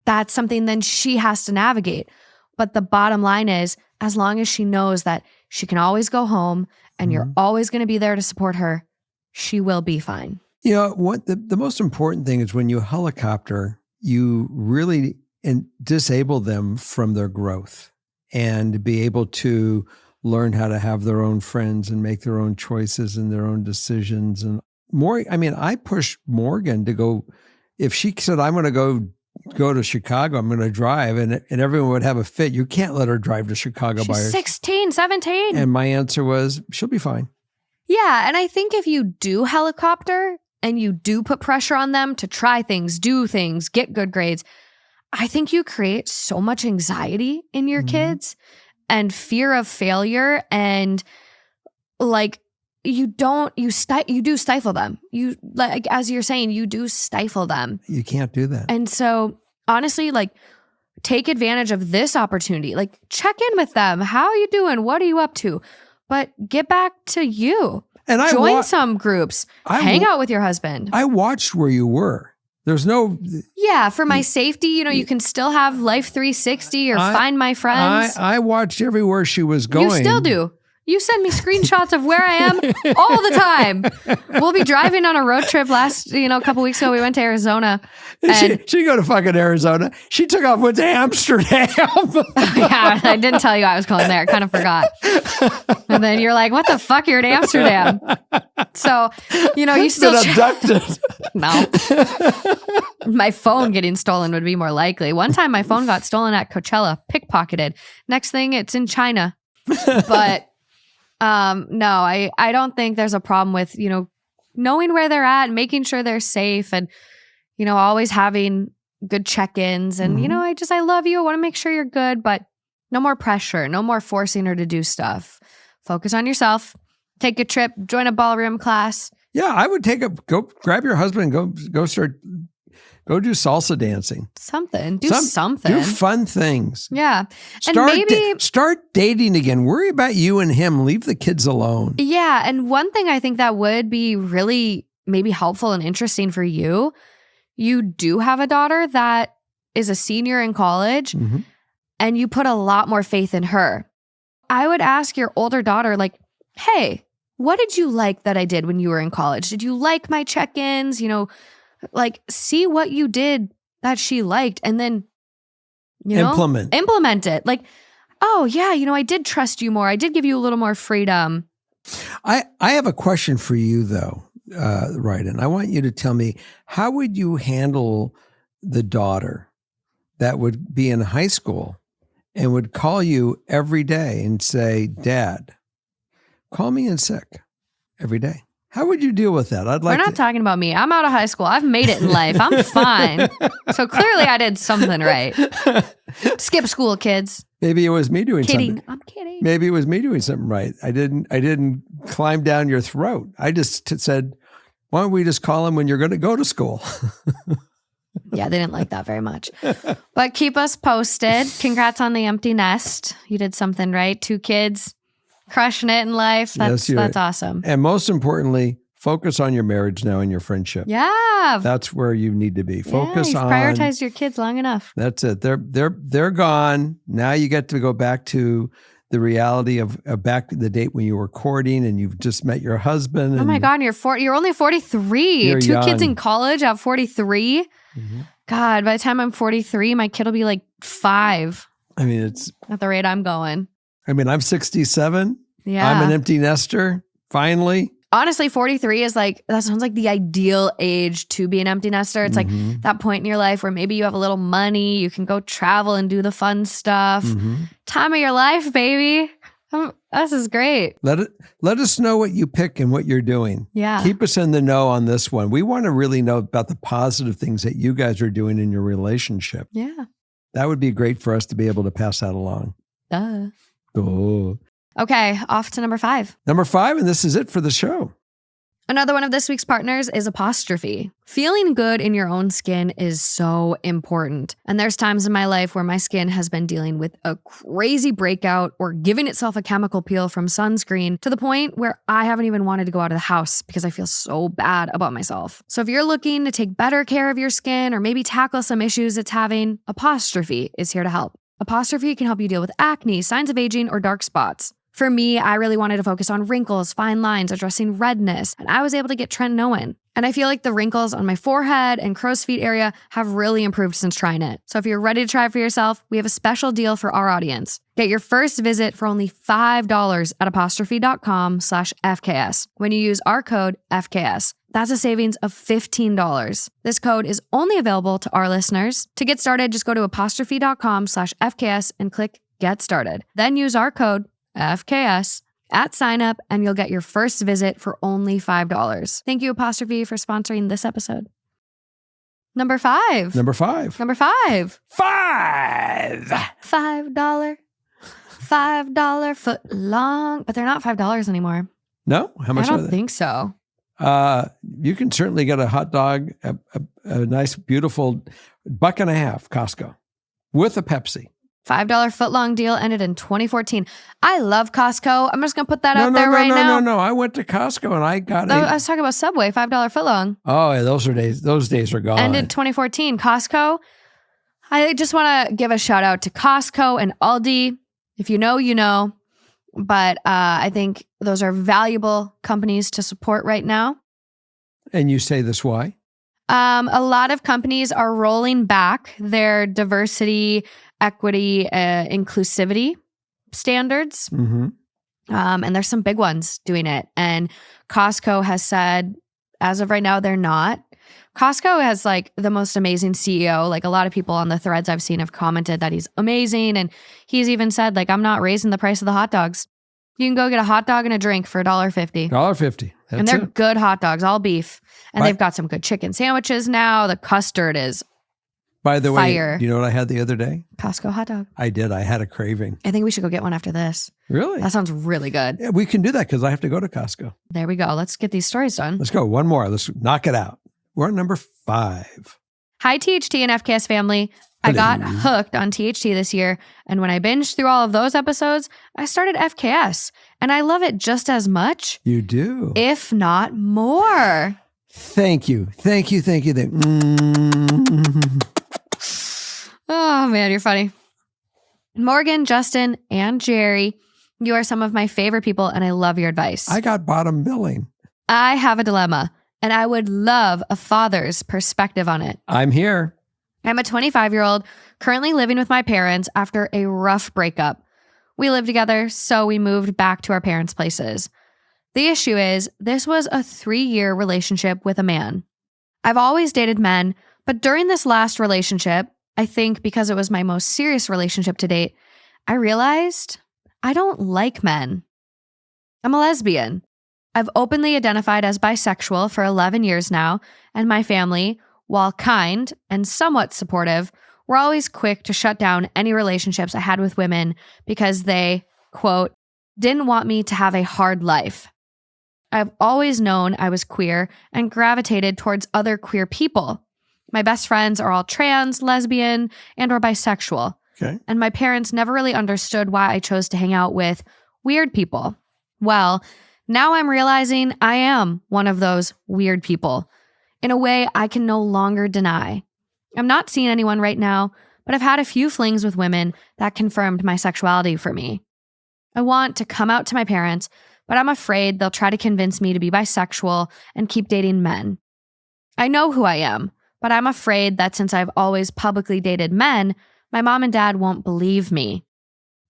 that's something then she has to navigate. But the bottom line is, as long as she knows that she can always go home and you're always going to be there to support her, she will be fine. What the most important thing is when you helicopter, you really disable them from their growth and be able to learn how to have their own friends and make their own choices and their own decisions. And more, I pushed Morgan to go, if she said, I'm going to go to Chicago, I'm going to drive, and everyone would have a fit. You can't let her drive to Chicago by herself. 16, 17. And my answer was, she'll be fine. Yeah. And I think if you do helicopter and you do put pressure on them to try things, do things, get good grades, I think you create so much anxiety in your kids and fear of failure. And like, you do stifle them. You, like, as you're saying, you do stifle them. You can't do that. And so honestly, like, take advantage of this opportunity. Like, check in with them. How are you doing? What are you up to? But get back to you. And join some groups. Hang out with your husband. I watched where you were. There's no. Yeah, for my safety, you can still have Life 360 or Find My Friends. I watched everywhere she was going. You still do. You send me screenshots of where I am all the time. We'll be driving on a road trip a couple weeks ago. We went to Arizona. And she go to fucking Arizona. She took off, went to Amsterdam. Yeah, I didn't tell you I was going there. I kind of forgot. And then you're like, what the fuck? You're in Amsterdam. So, you still... Been abducted. No. My phone getting stolen would be more likely. One time my phone got stolen at Coachella, pickpocketed. Next thing, it's in China. But... no, I don't think there's a problem with, knowing where they're at and making sure they're safe and, always having good check-ins and, I love you. I want to make sure you're good, but no more pressure, no more forcing her to do stuff. Focus on yourself, take a trip, join a ballroom class. Yeah, I would go grab your husband and go do salsa dancing. Something. Do something. Do fun things. Yeah. Start dating again. Worry about you and him. Leave the kids alone. Yeah. And one thing I think that would be really maybe helpful and interesting for you, you do have a daughter that is a senior in college and you put a lot more faith in her. I would ask your older daughter, like, hey, what did you like that I did when you were in college? Did you like my check-ins? See what you did that she liked and then, implement it. Like, oh yeah, I did trust you more. I did give you a little more freedom. I have a question for you though, Ryden. I want you to tell me, how would you handle the daughter that would be in high school and would call you every day and say, Dad, call me in sick every day? How would you deal with that? We're not talking about me. I'm out of high school. I've made it in life. I'm fine. So clearly I did something right. Skip school, kids. Maybe it was me doing something. I'm kidding. Maybe it was me doing something right. I didn't climb down your throat. I just said, why don't we just call him when you're going to go to school? Yeah, they didn't like that very much. But keep us posted. Congrats on the empty nest. You did something right. 2 kids. Crushing it in life. That's awesome. And most importantly, focus on your marriage now and your friendship. Yeah. That's where you need to be. Focus on... prioritize your kids long enough. That's it. They're gone. Now you get to go back to the reality of back to the date when you were courting and you've just met your husband. Oh my God, you're only 43. You're 2 young. kids in college at 43. God, by the time I'm 43, my kid will be like 5. I mean, it's... At the rate I'm going. I'm 67. Yeah. I'm an empty nester, finally. Honestly, 43 is that sounds like the ideal age to be an empty nester. It's like that point in your life where maybe you have a little money, you can go travel and do the fun stuff. Time of your life, baby. This is great. Let us know what you pick and what you're doing. Yeah. Keep us in the know on this one. We want to really know about the positive things that you guys are doing in your relationship. Yeah. That would be great for us to be able to pass that along. Duh. Oh. Okay, off to number 5. Number 5, and this is it for the show. Another one of this week's partners is Apostrophe. Feeling good in your own skin is so important. And there's times in my life where my skin has been dealing with a crazy breakout or giving itself a chemical peel from sunscreen to the point where I haven't even wanted to go out of the house because I feel so bad about myself. So if you're looking to take better care of your skin or maybe tackle some issues it's having, Apostrophe is here to help. Apostrophe can help you deal with acne, signs of aging, or dark spots. For me, I really wanted to focus on wrinkles, fine lines, addressing redness, and I was able to get tretinoin. And I feel like the wrinkles on my forehead and crow's feet area have really improved since trying it. So if you're ready to try it for yourself, we have a special deal for our audience. Get your first visit for only $5 at apostrophe.com/FKS when you use our code FKS. That's a savings of $15. This code is only available to our listeners. To get started, just go to apostrophe.com/FKS and click Get Started. Then use our code FKS at sign up and you'll get your first visit for only $5. Thank you, Apostrophe, for sponsoring this episode. Number 5. Number 5. Number 5. 5. $5 foot long, but they're not $5 anymore. No? How much I are don't they? think so. You can certainly get a hot dog, a nice, beautiful $1.50 Costco with a Pepsi. $5 footlong deal ended in 2014. I love Costco. I'm just going to put that out there right now. No. I went to Costco and I got I was talking about Subway, $5 footlong. Oh, yeah, those days are gone. Ended 2014. Costco. I just want to give a shout out to Costco and Aldi. If you know, you know. But I think those are valuable companies to support right now. And you say this why? A lot of companies are rolling back their diversity, equity, inclusivity standards. Mm-hmm. And there's some big ones doing it. And Costco has said, as of right now, they're not. Costco has like the most amazing CEO. Like a lot of people on the threads I've seen have commented that he's amazing. And he's even said, like, I'm not raising the price of the hot dogs. You can go get a hot dog and a drink for $1.50. $1.50. And they're good hot dogs, all beef. And they've got some good chicken sandwiches now. The custard is By the fire. way, you know what I had the other day? Costco hot dog. I did. I had a craving. I think we should go get one after this. Really? That sounds really good. Yeah, we can do that because I have to go to Costco. There we go. Let's get these stories done. Let's go. One more. Let's knock it out. We're on number 5. Hi, THT and FKS family. I got hooked on THT this year, and when I binged through all of those episodes, I started FKS, and I love it just as much. You do. If not more. Thank you. Oh, man, you're funny. Morgan, Justin, and Jerry, you are some of my favorite people, and I love your advice. I got bottom billing. I have a dilemma, and I would love a father's perspective on it. I'm here. I'm a 25-year-old currently living with my parents after a rough breakup. We live together, so we moved back to our parents' places. The issue is, this was a 3-year relationship with a man. I've always dated men, but during this last relationship, I think because it was my most serious relationship to date, I realized I don't like men. I'm a lesbian. I've openly identified as bisexual for 11 years now, and my family, while kind and somewhat supportive, were always quick to shut down any relationships I had with women because they, quote, didn't want me to have a hard life. I've always known I was queer and gravitated towards other queer people. My best friends are all trans, lesbian, and or bisexual. Okay. And my parents never really understood why I chose to hang out with weird people. Well, now I'm realizing I am one of those weird people in a way I can no longer deny. I'm not seeing anyone right now, but I've had a few flings with women that confirmed my sexuality for me. I want to come out to my parents, but I'm afraid they'll try to convince me to be bisexual and keep dating men. I know who I am, but I'm afraid that since I've always publicly dated men, my mom and dad won't believe me.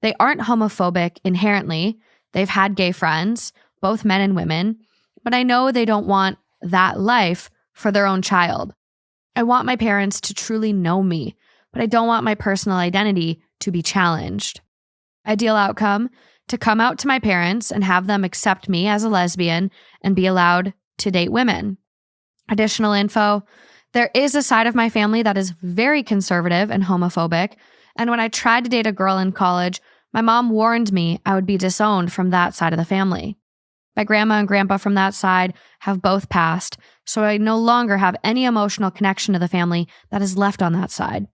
They aren't homophobic inherently. They've had gay friends, both men and women, but I know they don't want that life for their own child. I want my parents to truly know me, but I don't want my personal identity to be challenged. Ideal outcome, to come out to my parents and have them accept me as a lesbian and be allowed to date women. Additional info, there is a side of my family that is very conservative and homophobic, and when I tried to date a girl in college, my mom warned me I would be disowned from that side of the family. My grandma and grandpa from that side have both passed, so I no longer have any emotional connection to the family that is left on that side.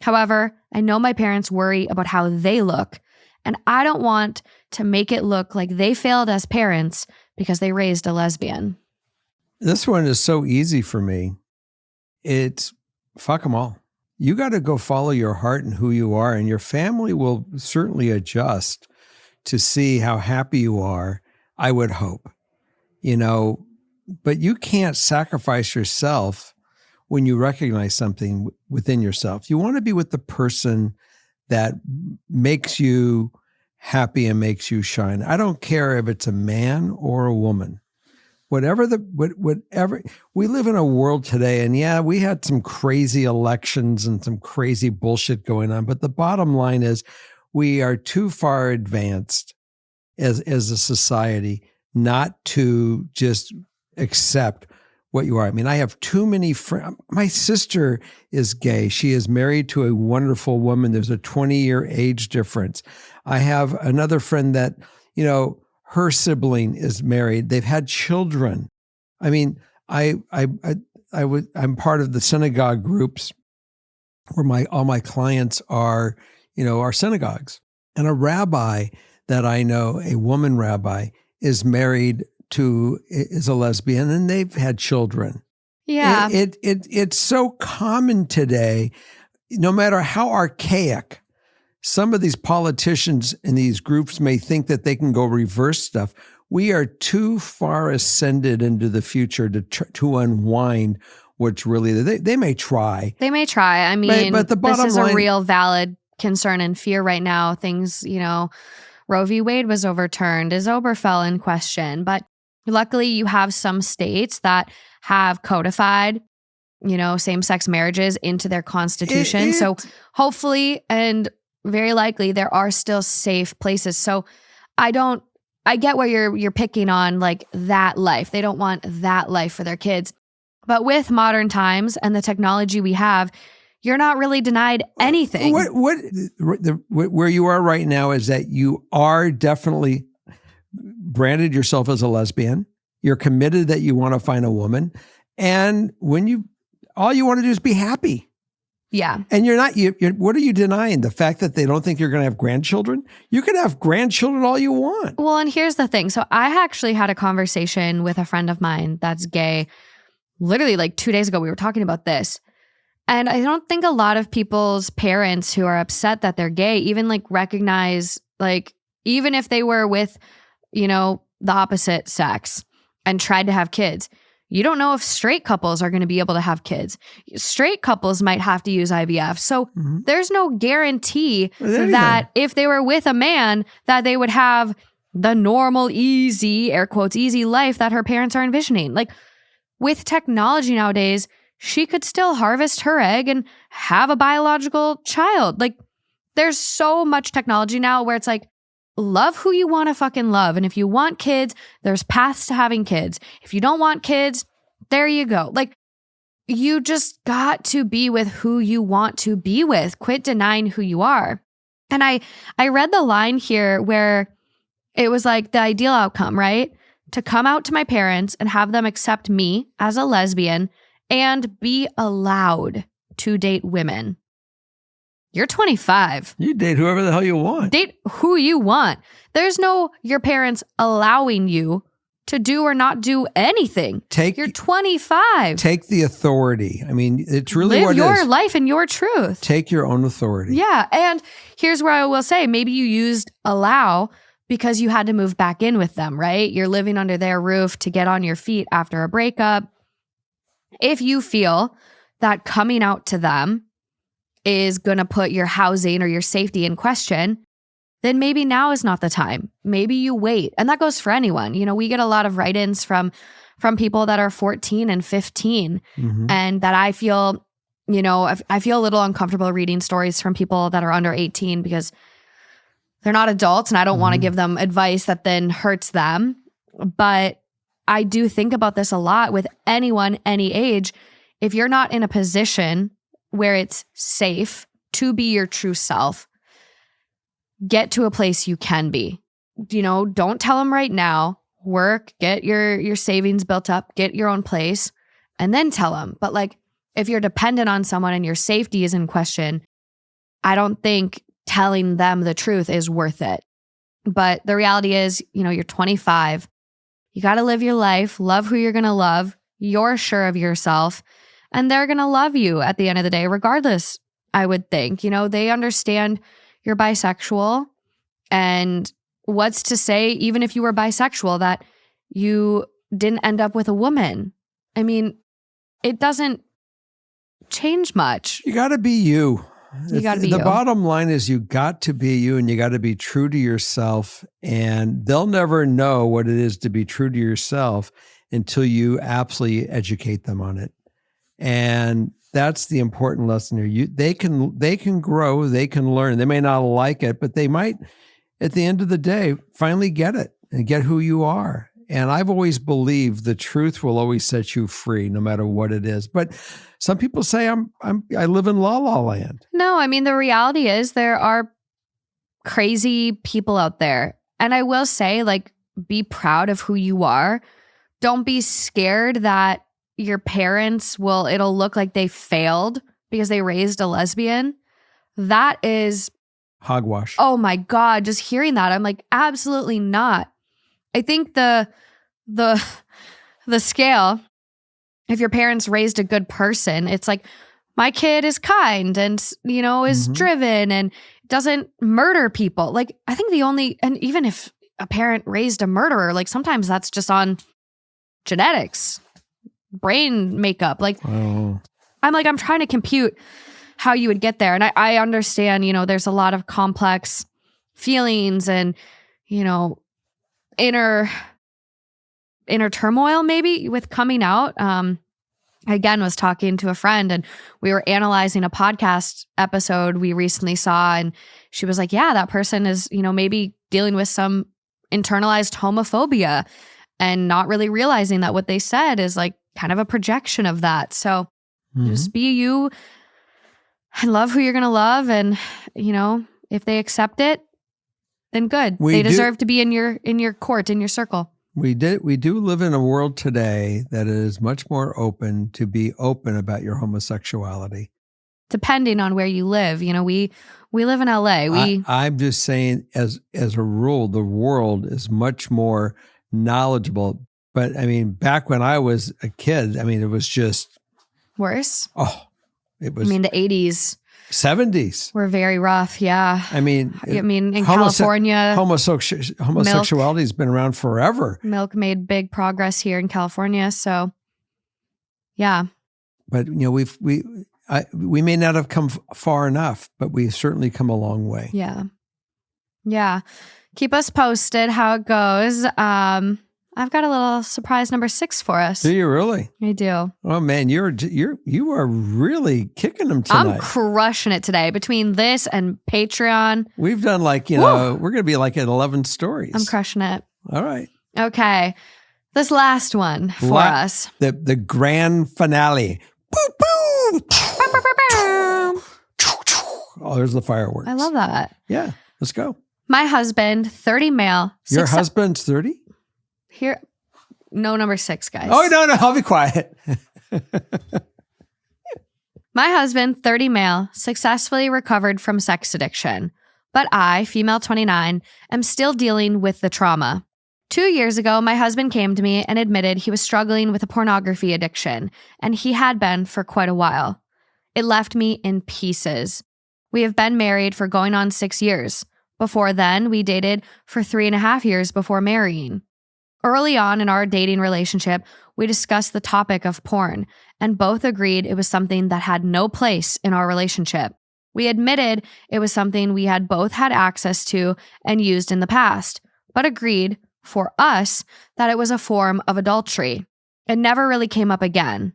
However, I know my parents worry about how they look, and I don't want to make it look like they failed as parents because they raised a lesbian. This one is so easy for me. It's fuck them all. You got to go follow your heart and who you are, and your family will certainly adjust to see how happy you are, I would hope. But you can't sacrifice yourself when you recognize something within yourself. You want to be with the person that makes you happy and makes you shine. I don't care if it's a man or a woman. Whatever, we live in a world today, and yeah, we had some crazy elections and some crazy bullshit going on, but the bottom line is we are too far advanced as a society not to just accept what you are. I mean, I have too many friends. My sister is gay. She is married to a wonderful woman. There's a 20-year age difference. I have another friend that, her sibling is married. They've had children. I mean, I'm part of the synagogue groups where all my clients are, our synagogues. And a rabbi that I know, a woman rabbi, is a lesbian, and they've had children. Yeah. It's so common today, no matter how archaic some of these politicians and these groups may think that they can go reverse stuff. We are too far ascended into the future to unwind what's really, they may try. They may try. I mean, but the bottom this is line, a real valid concern and fear right now. Things, Roe v. Wade was overturned, is Obergefell in question. But luckily you have some states that have codified, same-sex marriages into their constitution. So hopefully and very likely there are still safe places. So I get where you're picking on, like, that life. They don't want that life for their kids. But with modern times and the technology we have, you're not really denied anything. Where you are right now is that you are definitely branded yourself as a lesbian. You're committed that you want to find a woman. And all you want to do is be happy. Yeah. And you're not, what are you denying? The fact that they don't think you're going to have grandchildren? You can have grandchildren all you want. Well, and here's the thing. So I actually had a conversation with a friend of mine that's gay. Literally like 2 days ago, we were talking about this. And I don't think a lot of people's parents who are upset that they're gay even recognize, even if they were with, the opposite sex and tried to have kids, you don't know if straight couples are going to be able to have kids. Straight couples might have to use IVF. So there's no guarantee that if they were with a man that they would have the normal, easy, air quotes, easy life that her parents are envisioning. With technology nowadays, she could still harvest her egg and have a biological child. There's so much technology now where it's love who you want to fucking love. And if you want kids, there's paths to having kids. If you don't want kids, there you go. You just got to be with who you want to be with. Quit denying who you are. And I read the line here where it was the ideal outcome, right? To come out to my parents and have them accept me as a lesbian and be allowed to date women. You're 25. You date whoever the hell you want. Date who you want. There's no your parents allowing you to do or not do anything. You're 25. Take the authority. I mean, it's really Live what it is. Live your life and your truth. Take your own authority. Yeah. And here's where I will say, maybe you used allow because you had to move back in with them, right? You're living under their roof to get on your feet after a breakup. If you feel that coming out to them is going to put your housing or your safety in question, then maybe now is not the time. Maybe you wait. And that goes for anyone. We get a lot of write-ins from people that are 14 and 15 and that I feel, I feel a little uncomfortable reading stories from people that are under 18 because they're not adults and I don't want to give them advice that then hurts them. But I do think about this a lot with anyone, any age. If you're not in a position where it's safe to be your true self, get to a place you can be. Don't tell them right now. Work, get your savings built up, get your own place, and then tell them. But if you're dependent on someone and your safety is in question, I don't think telling them the truth is worth it. But the reality is, you're 25. You got to live your life, love who you're going to love. You're sure of yourself. And they're going to love you at the end of the day, regardless, I would think. They understand you're bisexual. And what's to say, even if you were bisexual, that you didn't end up with a woman? I mean, it doesn't change much. You got to be you. You got to be you. The bottom line is you got to be you and you got to be true to yourself. And they'll never know what it is to be true to yourself until you absolutely educate them on it. And that's the important lesson here. They can grow, they can learn. They may not like it, but they might, at the end of the day, finally get it and get who you are. And I've always believed the truth will always set you free, no matter what it is. But some people say I live in la la land. No, I mean, the reality is there are crazy people out there. And I will say, be proud of who you are. Don't be scared that your parents it'll look like they failed because they raised a lesbian. That is Hogwash. Oh my God, just hearing that, I'm like, absolutely not. I think the scale, if your parents raised a good person, it's like, my kid is kind and, is driven and doesn't murder people. Like, I think and even if a parent raised a murderer, like sometimes that's just on genetics, brain makeup. Like, I'm trying to compute how you would get there. And I understand, there's a lot of complex feelings and, inner turmoil maybe with coming out. Again, was talking to a friend and we were analyzing a podcast episode we recently saw. And she was like, yeah, that person is, maybe dealing with some internalized homophobia and not really realizing that what they said is like kind of a projection of that. So just be you and love who you're going to love. And, if they accept it, then good. They deserve to be in your court, in your circle. We do live in a world today that is much more open to be open about your homosexuality. Depending on where you live, we live in LA. I'm just saying, as a rule, the world is much more knowledgeable. But I mean, back when I was a kid, it was just worse. Oh, it was. The 80s. 70s were very rough, yeah. in California, homosexuality has been around forever. Milk made big progress here in California, so yeah. But we may not have come far enough, but we've certainly come a long way. Yeah. Keep us posted how it goes. I've got a little surprise number 6 for us. Do you really? I do. Oh man, you are really kicking them tonight. I'm crushing it today between this and Patreon. We've done we're going to be like at 11 stories. I'm crushing it. All right. Okay. This last one for us. The grand finale. Boop, boop. Oh, there's the fireworks. I love that. Yeah. Let's go. My husband, 30 male. Your husband's 30? Here, no, number 6, guys. Oh, no, I'll be quiet. My husband, 30 male, successfully recovered from sex addiction. But I, female 29, am still dealing with the trauma. 2 years ago, my husband came to me and admitted he was struggling with a pornography addiction, and he had been for quite a while. It left me in pieces. We have been married for going on 6 years. Before then, we dated for 3.5 years before marrying. Early on in our dating relationship, we discussed the topic of porn and both agreed it was something that had no place in our relationship. We admitted it was something we had both had access to and used in the past, but agreed, for us, that it was a form of adultery. It never really came up again.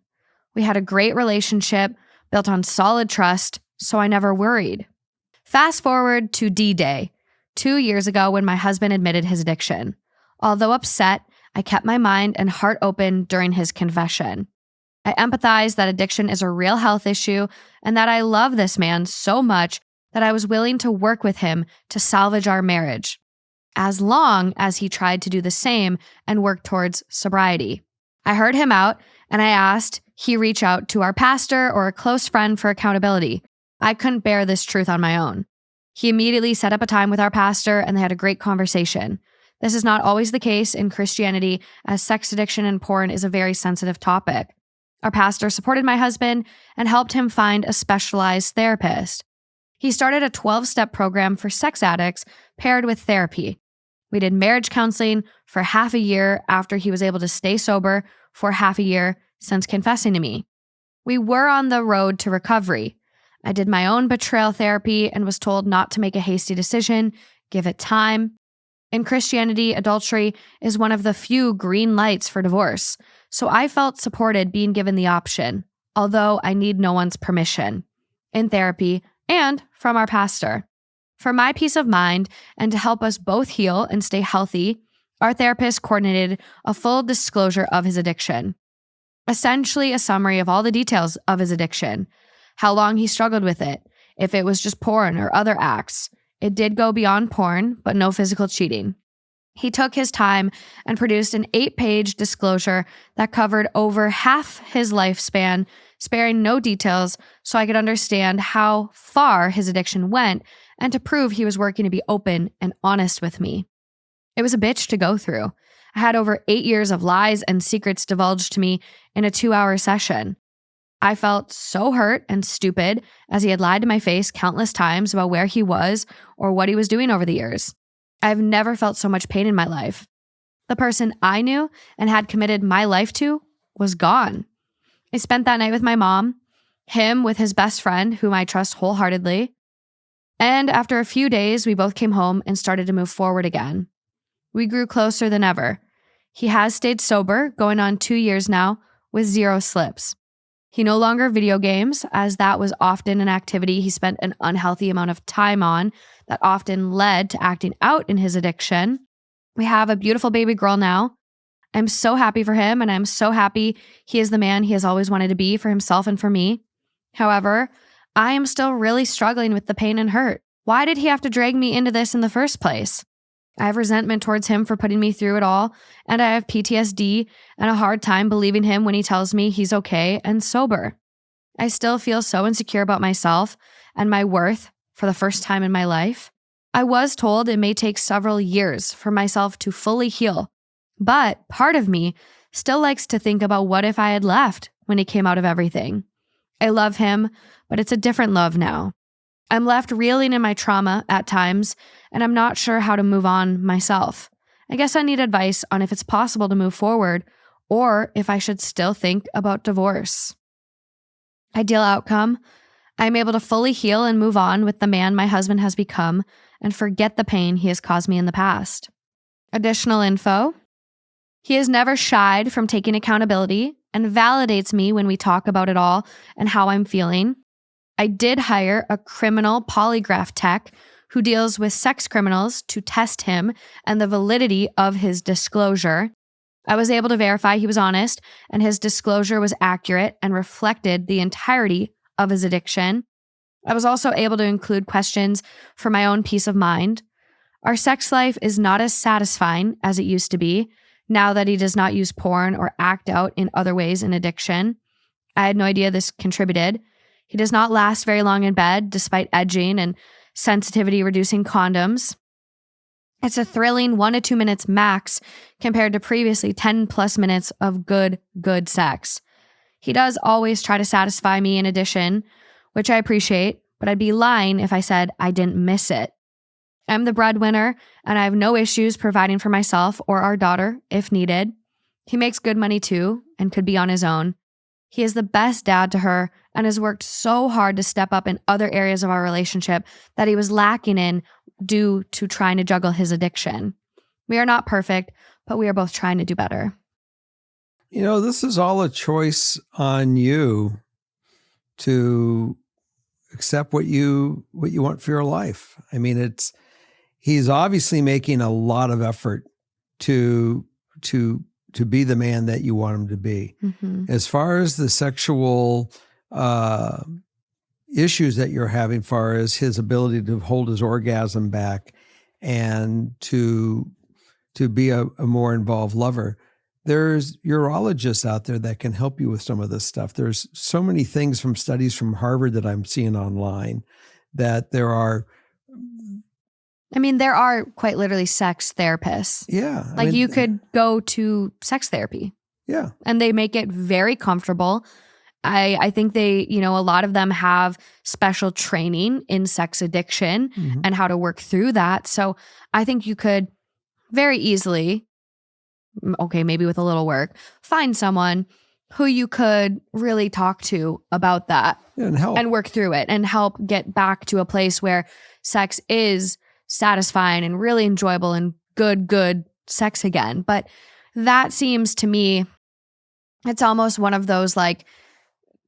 We had a great relationship built on solid trust, so I never worried. Fast forward to D-Day, 2 years ago when my husband admitted his addiction. Although upset, I kept my mind and heart open during his confession. I empathize that addiction is a real health issue and that I love this man so much that I was willing to work with him to salvage our marriage, as long as he tried to do the same and work towards sobriety. I heard him out and I asked he reach out to our pastor or a close friend for accountability. I couldn't bear this truth on my own. He immediately set up a time with our pastor and they had a great conversation. This is not always the case in Christianity, as sex addiction and porn is a very sensitive topic. Our pastor supported my husband and helped him find a specialized therapist. He started a 12-step program for sex addicts paired with therapy. We did marriage counseling for half a year after he was able to stay sober for half a year since confessing to me. We were on the road to recovery. I did my own betrayal therapy and was told not to make a hasty decision, give it time. In Christianity, adultery is one of the few green lights for divorce, so I felt supported being given the option, although I need no one's permission, in therapy and from our pastor. For my peace of mind and to help us both heal and stay healthy, our therapist coordinated a full disclosure of his addiction. Essentially a summary of all the details of his addiction, how long he struggled with it, if it was just porn or other acts. It did go beyond porn, but no physical cheating. He took his time and produced an 8-page disclosure that covered over half his lifespan sparing no details so I could understand how far his addiction went and to prove he was working to be open and honest with me. It was a bitch to go through. I had over 8 years of lies and secrets divulged to me in a 2-hour session. I felt so hurt and stupid as he had lied to my face countless times about where he was or what he was doing over the years. I've never felt so much pain in my life. The person I knew and had committed my life to was gone. I spent that night with my mom, him with his best friend, whom I trust wholeheartedly. And after a few days, we both came home and started to move forward again. We grew closer than ever. He has stayed sober, going on 2 years now, with 0 slips. He no longer video games, as that was often an activity he spent an unhealthy amount of time on that often led to acting out in his addiction. We have a beautiful baby girl now. I'm so happy for him, and I'm so happy he is the man he has always wanted to be for himself and for me. However, I am still really struggling with the pain and hurt. Why did he have to drag me into this in the first place? I have resentment towards him for putting me through it all, and I have PTSD and a hard time believing him when he tells me he's okay and sober. I still feel so insecure about myself and my worth for the first time in my life. I was told it may take several years for myself to fully heal, but part of me still likes to think about what if I had left when he came out of everything. I love him, but it's a different love now. I'm left reeling in my trauma at times, and I'm not sure how to move on myself. I guess I need advice on if it's possible to move forward or if I should still think about divorce. Ideal outcome: I'm able to fully heal and move on with the man my husband has become and forget the pain he has caused me in the past. Additional info: he has never shied from taking accountability and validates me when we talk about it all and how I'm feeling. I did hire a criminal polygraph tech who deals with sex criminals to test him and the validity of his disclosure. I was able to verify he was honest and his disclosure was accurate and reflected the entirety of his addiction. I was also able to include questions for my own peace of mind. Our sex life is not as satisfying as it used to be now that he does not use porn or act out in other ways in addiction. I had no idea this contributed. He does not last very long in bed despite edging and sensitivity-reducing condoms. It's a thrilling 1 to 2 minutes max compared to previously 10 plus minutes of good sex. He does always try to satisfy me in addition, which I appreciate, but I'd be lying if I said I didn't miss it. I'm the breadwinner, and I have no issues providing for myself or our daughter if needed. He makes good money too and could be on his own. He is the best dad to her and has worked so hard to step up in other areas of our relationship that he was lacking in due to trying to juggle his addiction. We are not perfect, but we are both trying to do better. You know, this is all a choice on you to accept what you want for your life. I mean, he's obviously making a lot of effort to be the man that you want him to be. Mm-hmm. As far as the sexual issues that you're having, far as his ability to hold his orgasm back and to be a more involved lover, there's urologists out there that can help you with some of this stuff. There's so many things from studies from Harvard that I'm seeing online that there are. I mean, there are quite literally sex therapists. Yeah. Like you could go to sex therapy. Yeah. And they make it very comfortable. I think they, a lot of them have special training in sex addiction mm-hmm. and how to work through that. So I think you could very easily, okay, maybe with a little work, find someone who you could really talk to about that and help and work through it and help get back to a place where sex is satisfying and really enjoyable and good sex again. But that seems to me, it's almost one of those like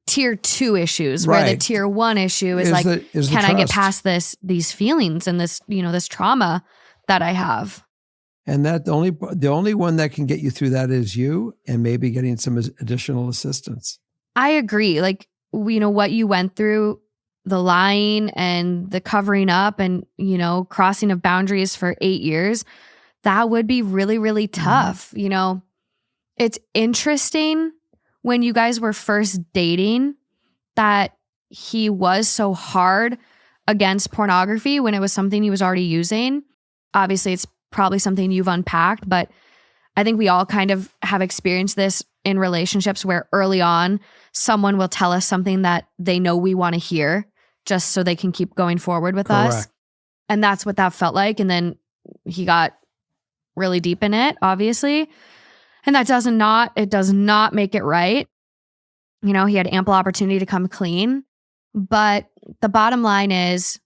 tier 2 issues where the tier 1 issue is can I get past these feelings and this, this trauma that I have? And that the only one that can get you through that is you, and maybe getting some additional assistance. I agree. Like, what you went through, the lying and the covering up and, crossing of boundaries for 8 years, that would be really, really tough. Mm-hmm. It's interesting when you guys were first dating that he was so hard against pornography when it was something he was already using. Obviously, it's probably something you've unpacked, but I think we all kind of have experienced this in relationships where early on, someone will tell us something that they know we want to hear just so they can keep going forward with us. And that's what that felt like. And then he got really deep in it, obviously. And that does not make it right. You know, he had ample opportunity to come clean. But the bottom line is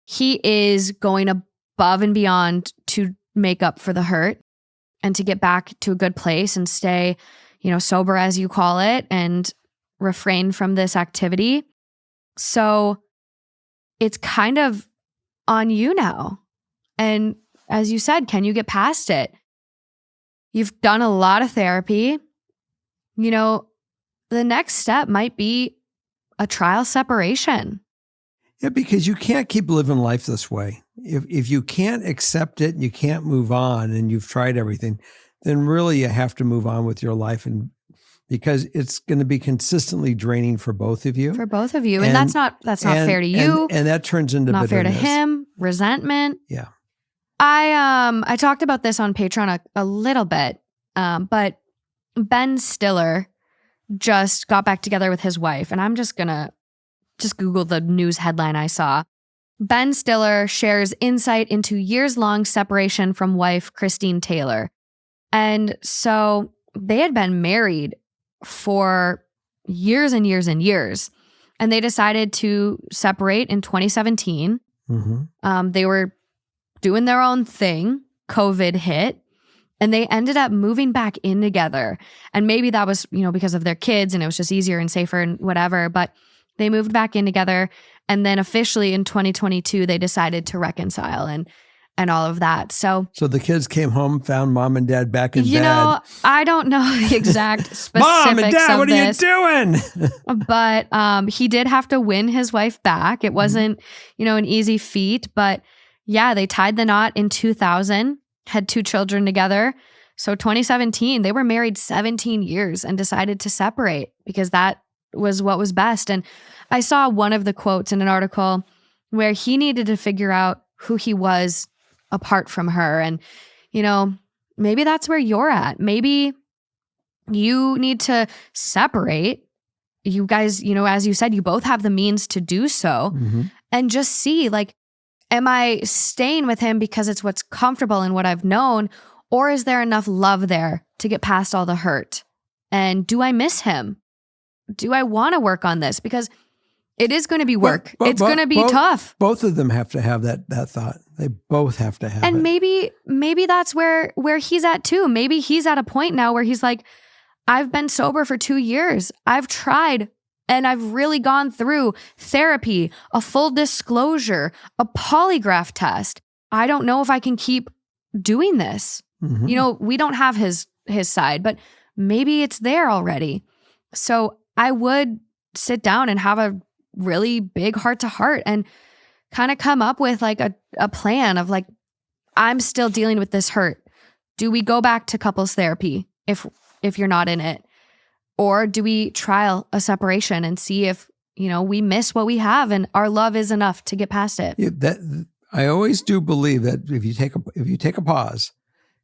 he is going above and beyond to make up for the hurt and to get back to a good place and stay, you know, sober, as you call it, and refrain from this activity. So it's kind of on you now. And as you said, can you get past it? You've done a lot of therapy. You know, the next step might be a trial separation. Yeah, because you can't keep living life this way. If you can't accept it and you can't move on and you've tried everything, then really you have to move on with your life, and because it's going to be consistently draining for both of you. For both of you. And that's not fair to you. And that turns into not bitterness. Fair to him, resentment. Yeah. I talked about this on Patreon a little bit, but Ben Stiller just got back together with his wife, and I'm just gonna Google the news headline I saw. Ben Stiller shares insight into years-long separation from wife Christine Taylor. And so they had been married for years and years and years, and they decided to separate in 2017. Mm-hmm. They were doing their own thing. COVID hit, and they ended up moving back in together. And maybe that was, you know, because of their kids and it was just easier and safer and whatever, but they moved back in together. And then officially in 2022, they decided to reconcile and all of that. So the kids came home, found mom and dad back in bed. You know, I don't know the exact specifics Mom and dad, what are this, you doing? But he did have to win his wife back. It wasn't, you know, an easy feat, but yeah, they tied the knot in 2000, had 2 children together. So 2017, they were married 17 years and decided to separate because that was what was best. And I saw one of the quotes in an article where he needed to figure out who he was apart from her. And, you know, maybe that's where you're at. Maybe you need to separate. You guys, you know, as you said, you both have the means to do so, and just see, like, am I staying with him because it's what's comfortable and what I've known, or is there enough love there to get past all the hurt? And do I miss him? Do I want to work on this? Because it is going to be work. It's going to be tough. Both of them have to have that thought. They both have to have it. And maybe that's where he's at too. Maybe he's at a point now where he's like, I've been sober for 2 years. I've tried and I've really gone through therapy, a full disclosure, a polygraph test. I don't know if I can keep doing this. You know, we don't have his side, but maybe it's there already. So I would sit down and have a really big heart to heart and kind of come up with like a plan of like, I'm still dealing with this hurt. Do we go back to couples therapy if you're not in it? Or do we trial a separation and see if, you know, we miss what we have and our love is enough to get past it? Yeah, I always do believe that if you take a pause,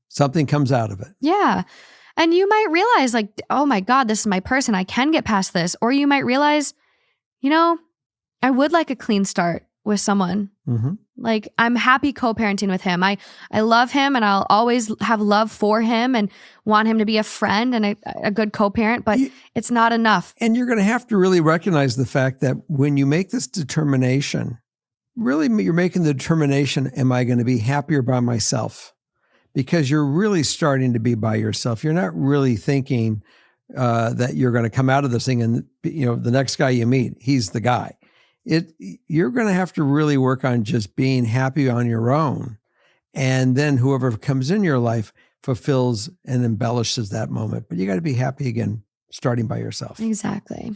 something comes out of it. Yeah. And you might realize like, oh my God, this is my person. I can get past this. Or you might realize, you know, I would like a clean start with someone. Like, I'm happy co-parenting with him. I love him and I'll always have love for him and want him to be a friend and a good co-parent, but it's not enough. And you're going to have to really recognize the fact that when you make this determination, really you're making the determination, am I going to be happier by myself? Because you're really starting to be by yourself. You're not really thinking that you're going to come out of this thing and, you know, the next guy you meet, he's the guy. You're going to have to really work on just being happy on your own. And then whoever comes in your life fulfills and embellishes that moment. But you got to be happy again, starting by yourself. Exactly.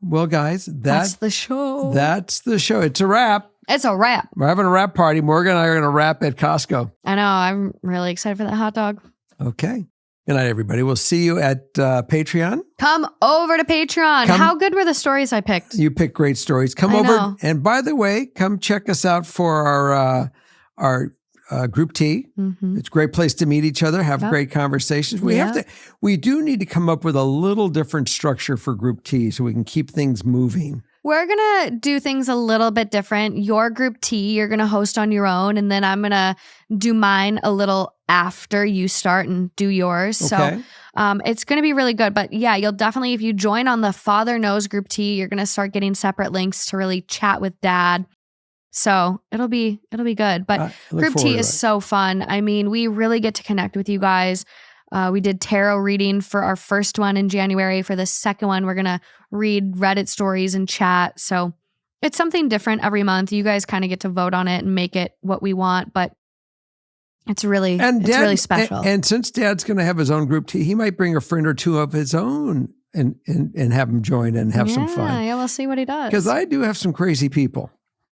Well, guys, that's the show. That's the show. It's a wrap. It's a wrap. We're having a wrap party. Morgan and I are going to wrap at Costco. I know. I'm really excited for that hot dog. Okay. Good night, everybody. We'll see you at Patreon. Come over to Patreon. How good were the stories I picked? You picked great stories. Come I over. know. And by the way, come check us out for our group tea. Mm-hmm. It's a great place to meet each other, have great conversations. We do need to come up with a little different structure for group tea so we can keep things moving. We're going to do things a little bit different. Your group tea, you're going to host on your own, and then I'm going to do mine a little after you start and do yours. Okay. So it's going to be really good. But yeah, you'll definitely, if you join on the Father Knows group tea, you're going to start getting separate links to really chat with Dad. So it'll be good. But group tea is so fun. I mean, we really get to connect with you guys. We did tarot reading for our first one in January. For the second one, we're going to read Reddit stories and chat. So it's something different every month. You guys kind of get to vote on it and make it what we want, but it's really special. And since Dad's going to have his own group tea, he might bring a friend or two of his own and have them join and have some fun. Yeah, we'll see what he does. Because I do have some crazy people.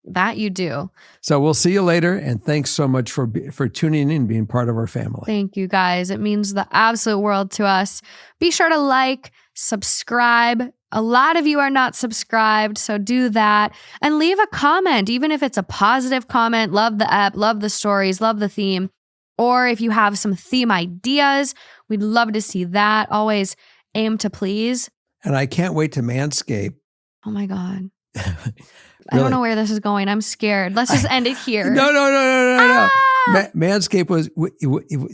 That you do. So we'll see you later. And thanks so much for tuning in and being part of our family. Thank you, guys. It means the absolute world to us. Be sure to like, subscribe. A lot of you are not subscribed, so do that. And leave a comment, even if it's a positive comment. Love the app, love the stories, love the theme. Or if you have some theme ideas, we'd love to see that. Always aim to please. And I can't wait to Manscape. Oh my God. Really? I don't know where this is going. I'm scared. Let's just end it here. No. Ah! Manscape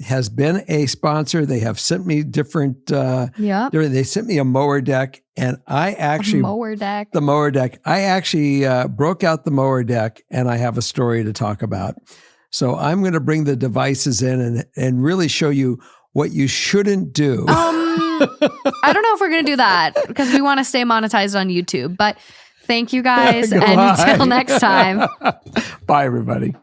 has been a sponsor. They have sent me different. They sent me a mower deck, and I actually the mower deck. I actually broke out the mower deck, and I have a story to talk about. So I'm going to bring the devices in and really show you what you shouldn't do. I don't know if we're going to do that because we want to stay monetized on YouTube, but. Thank you guys, and until next time. Bye, everybody.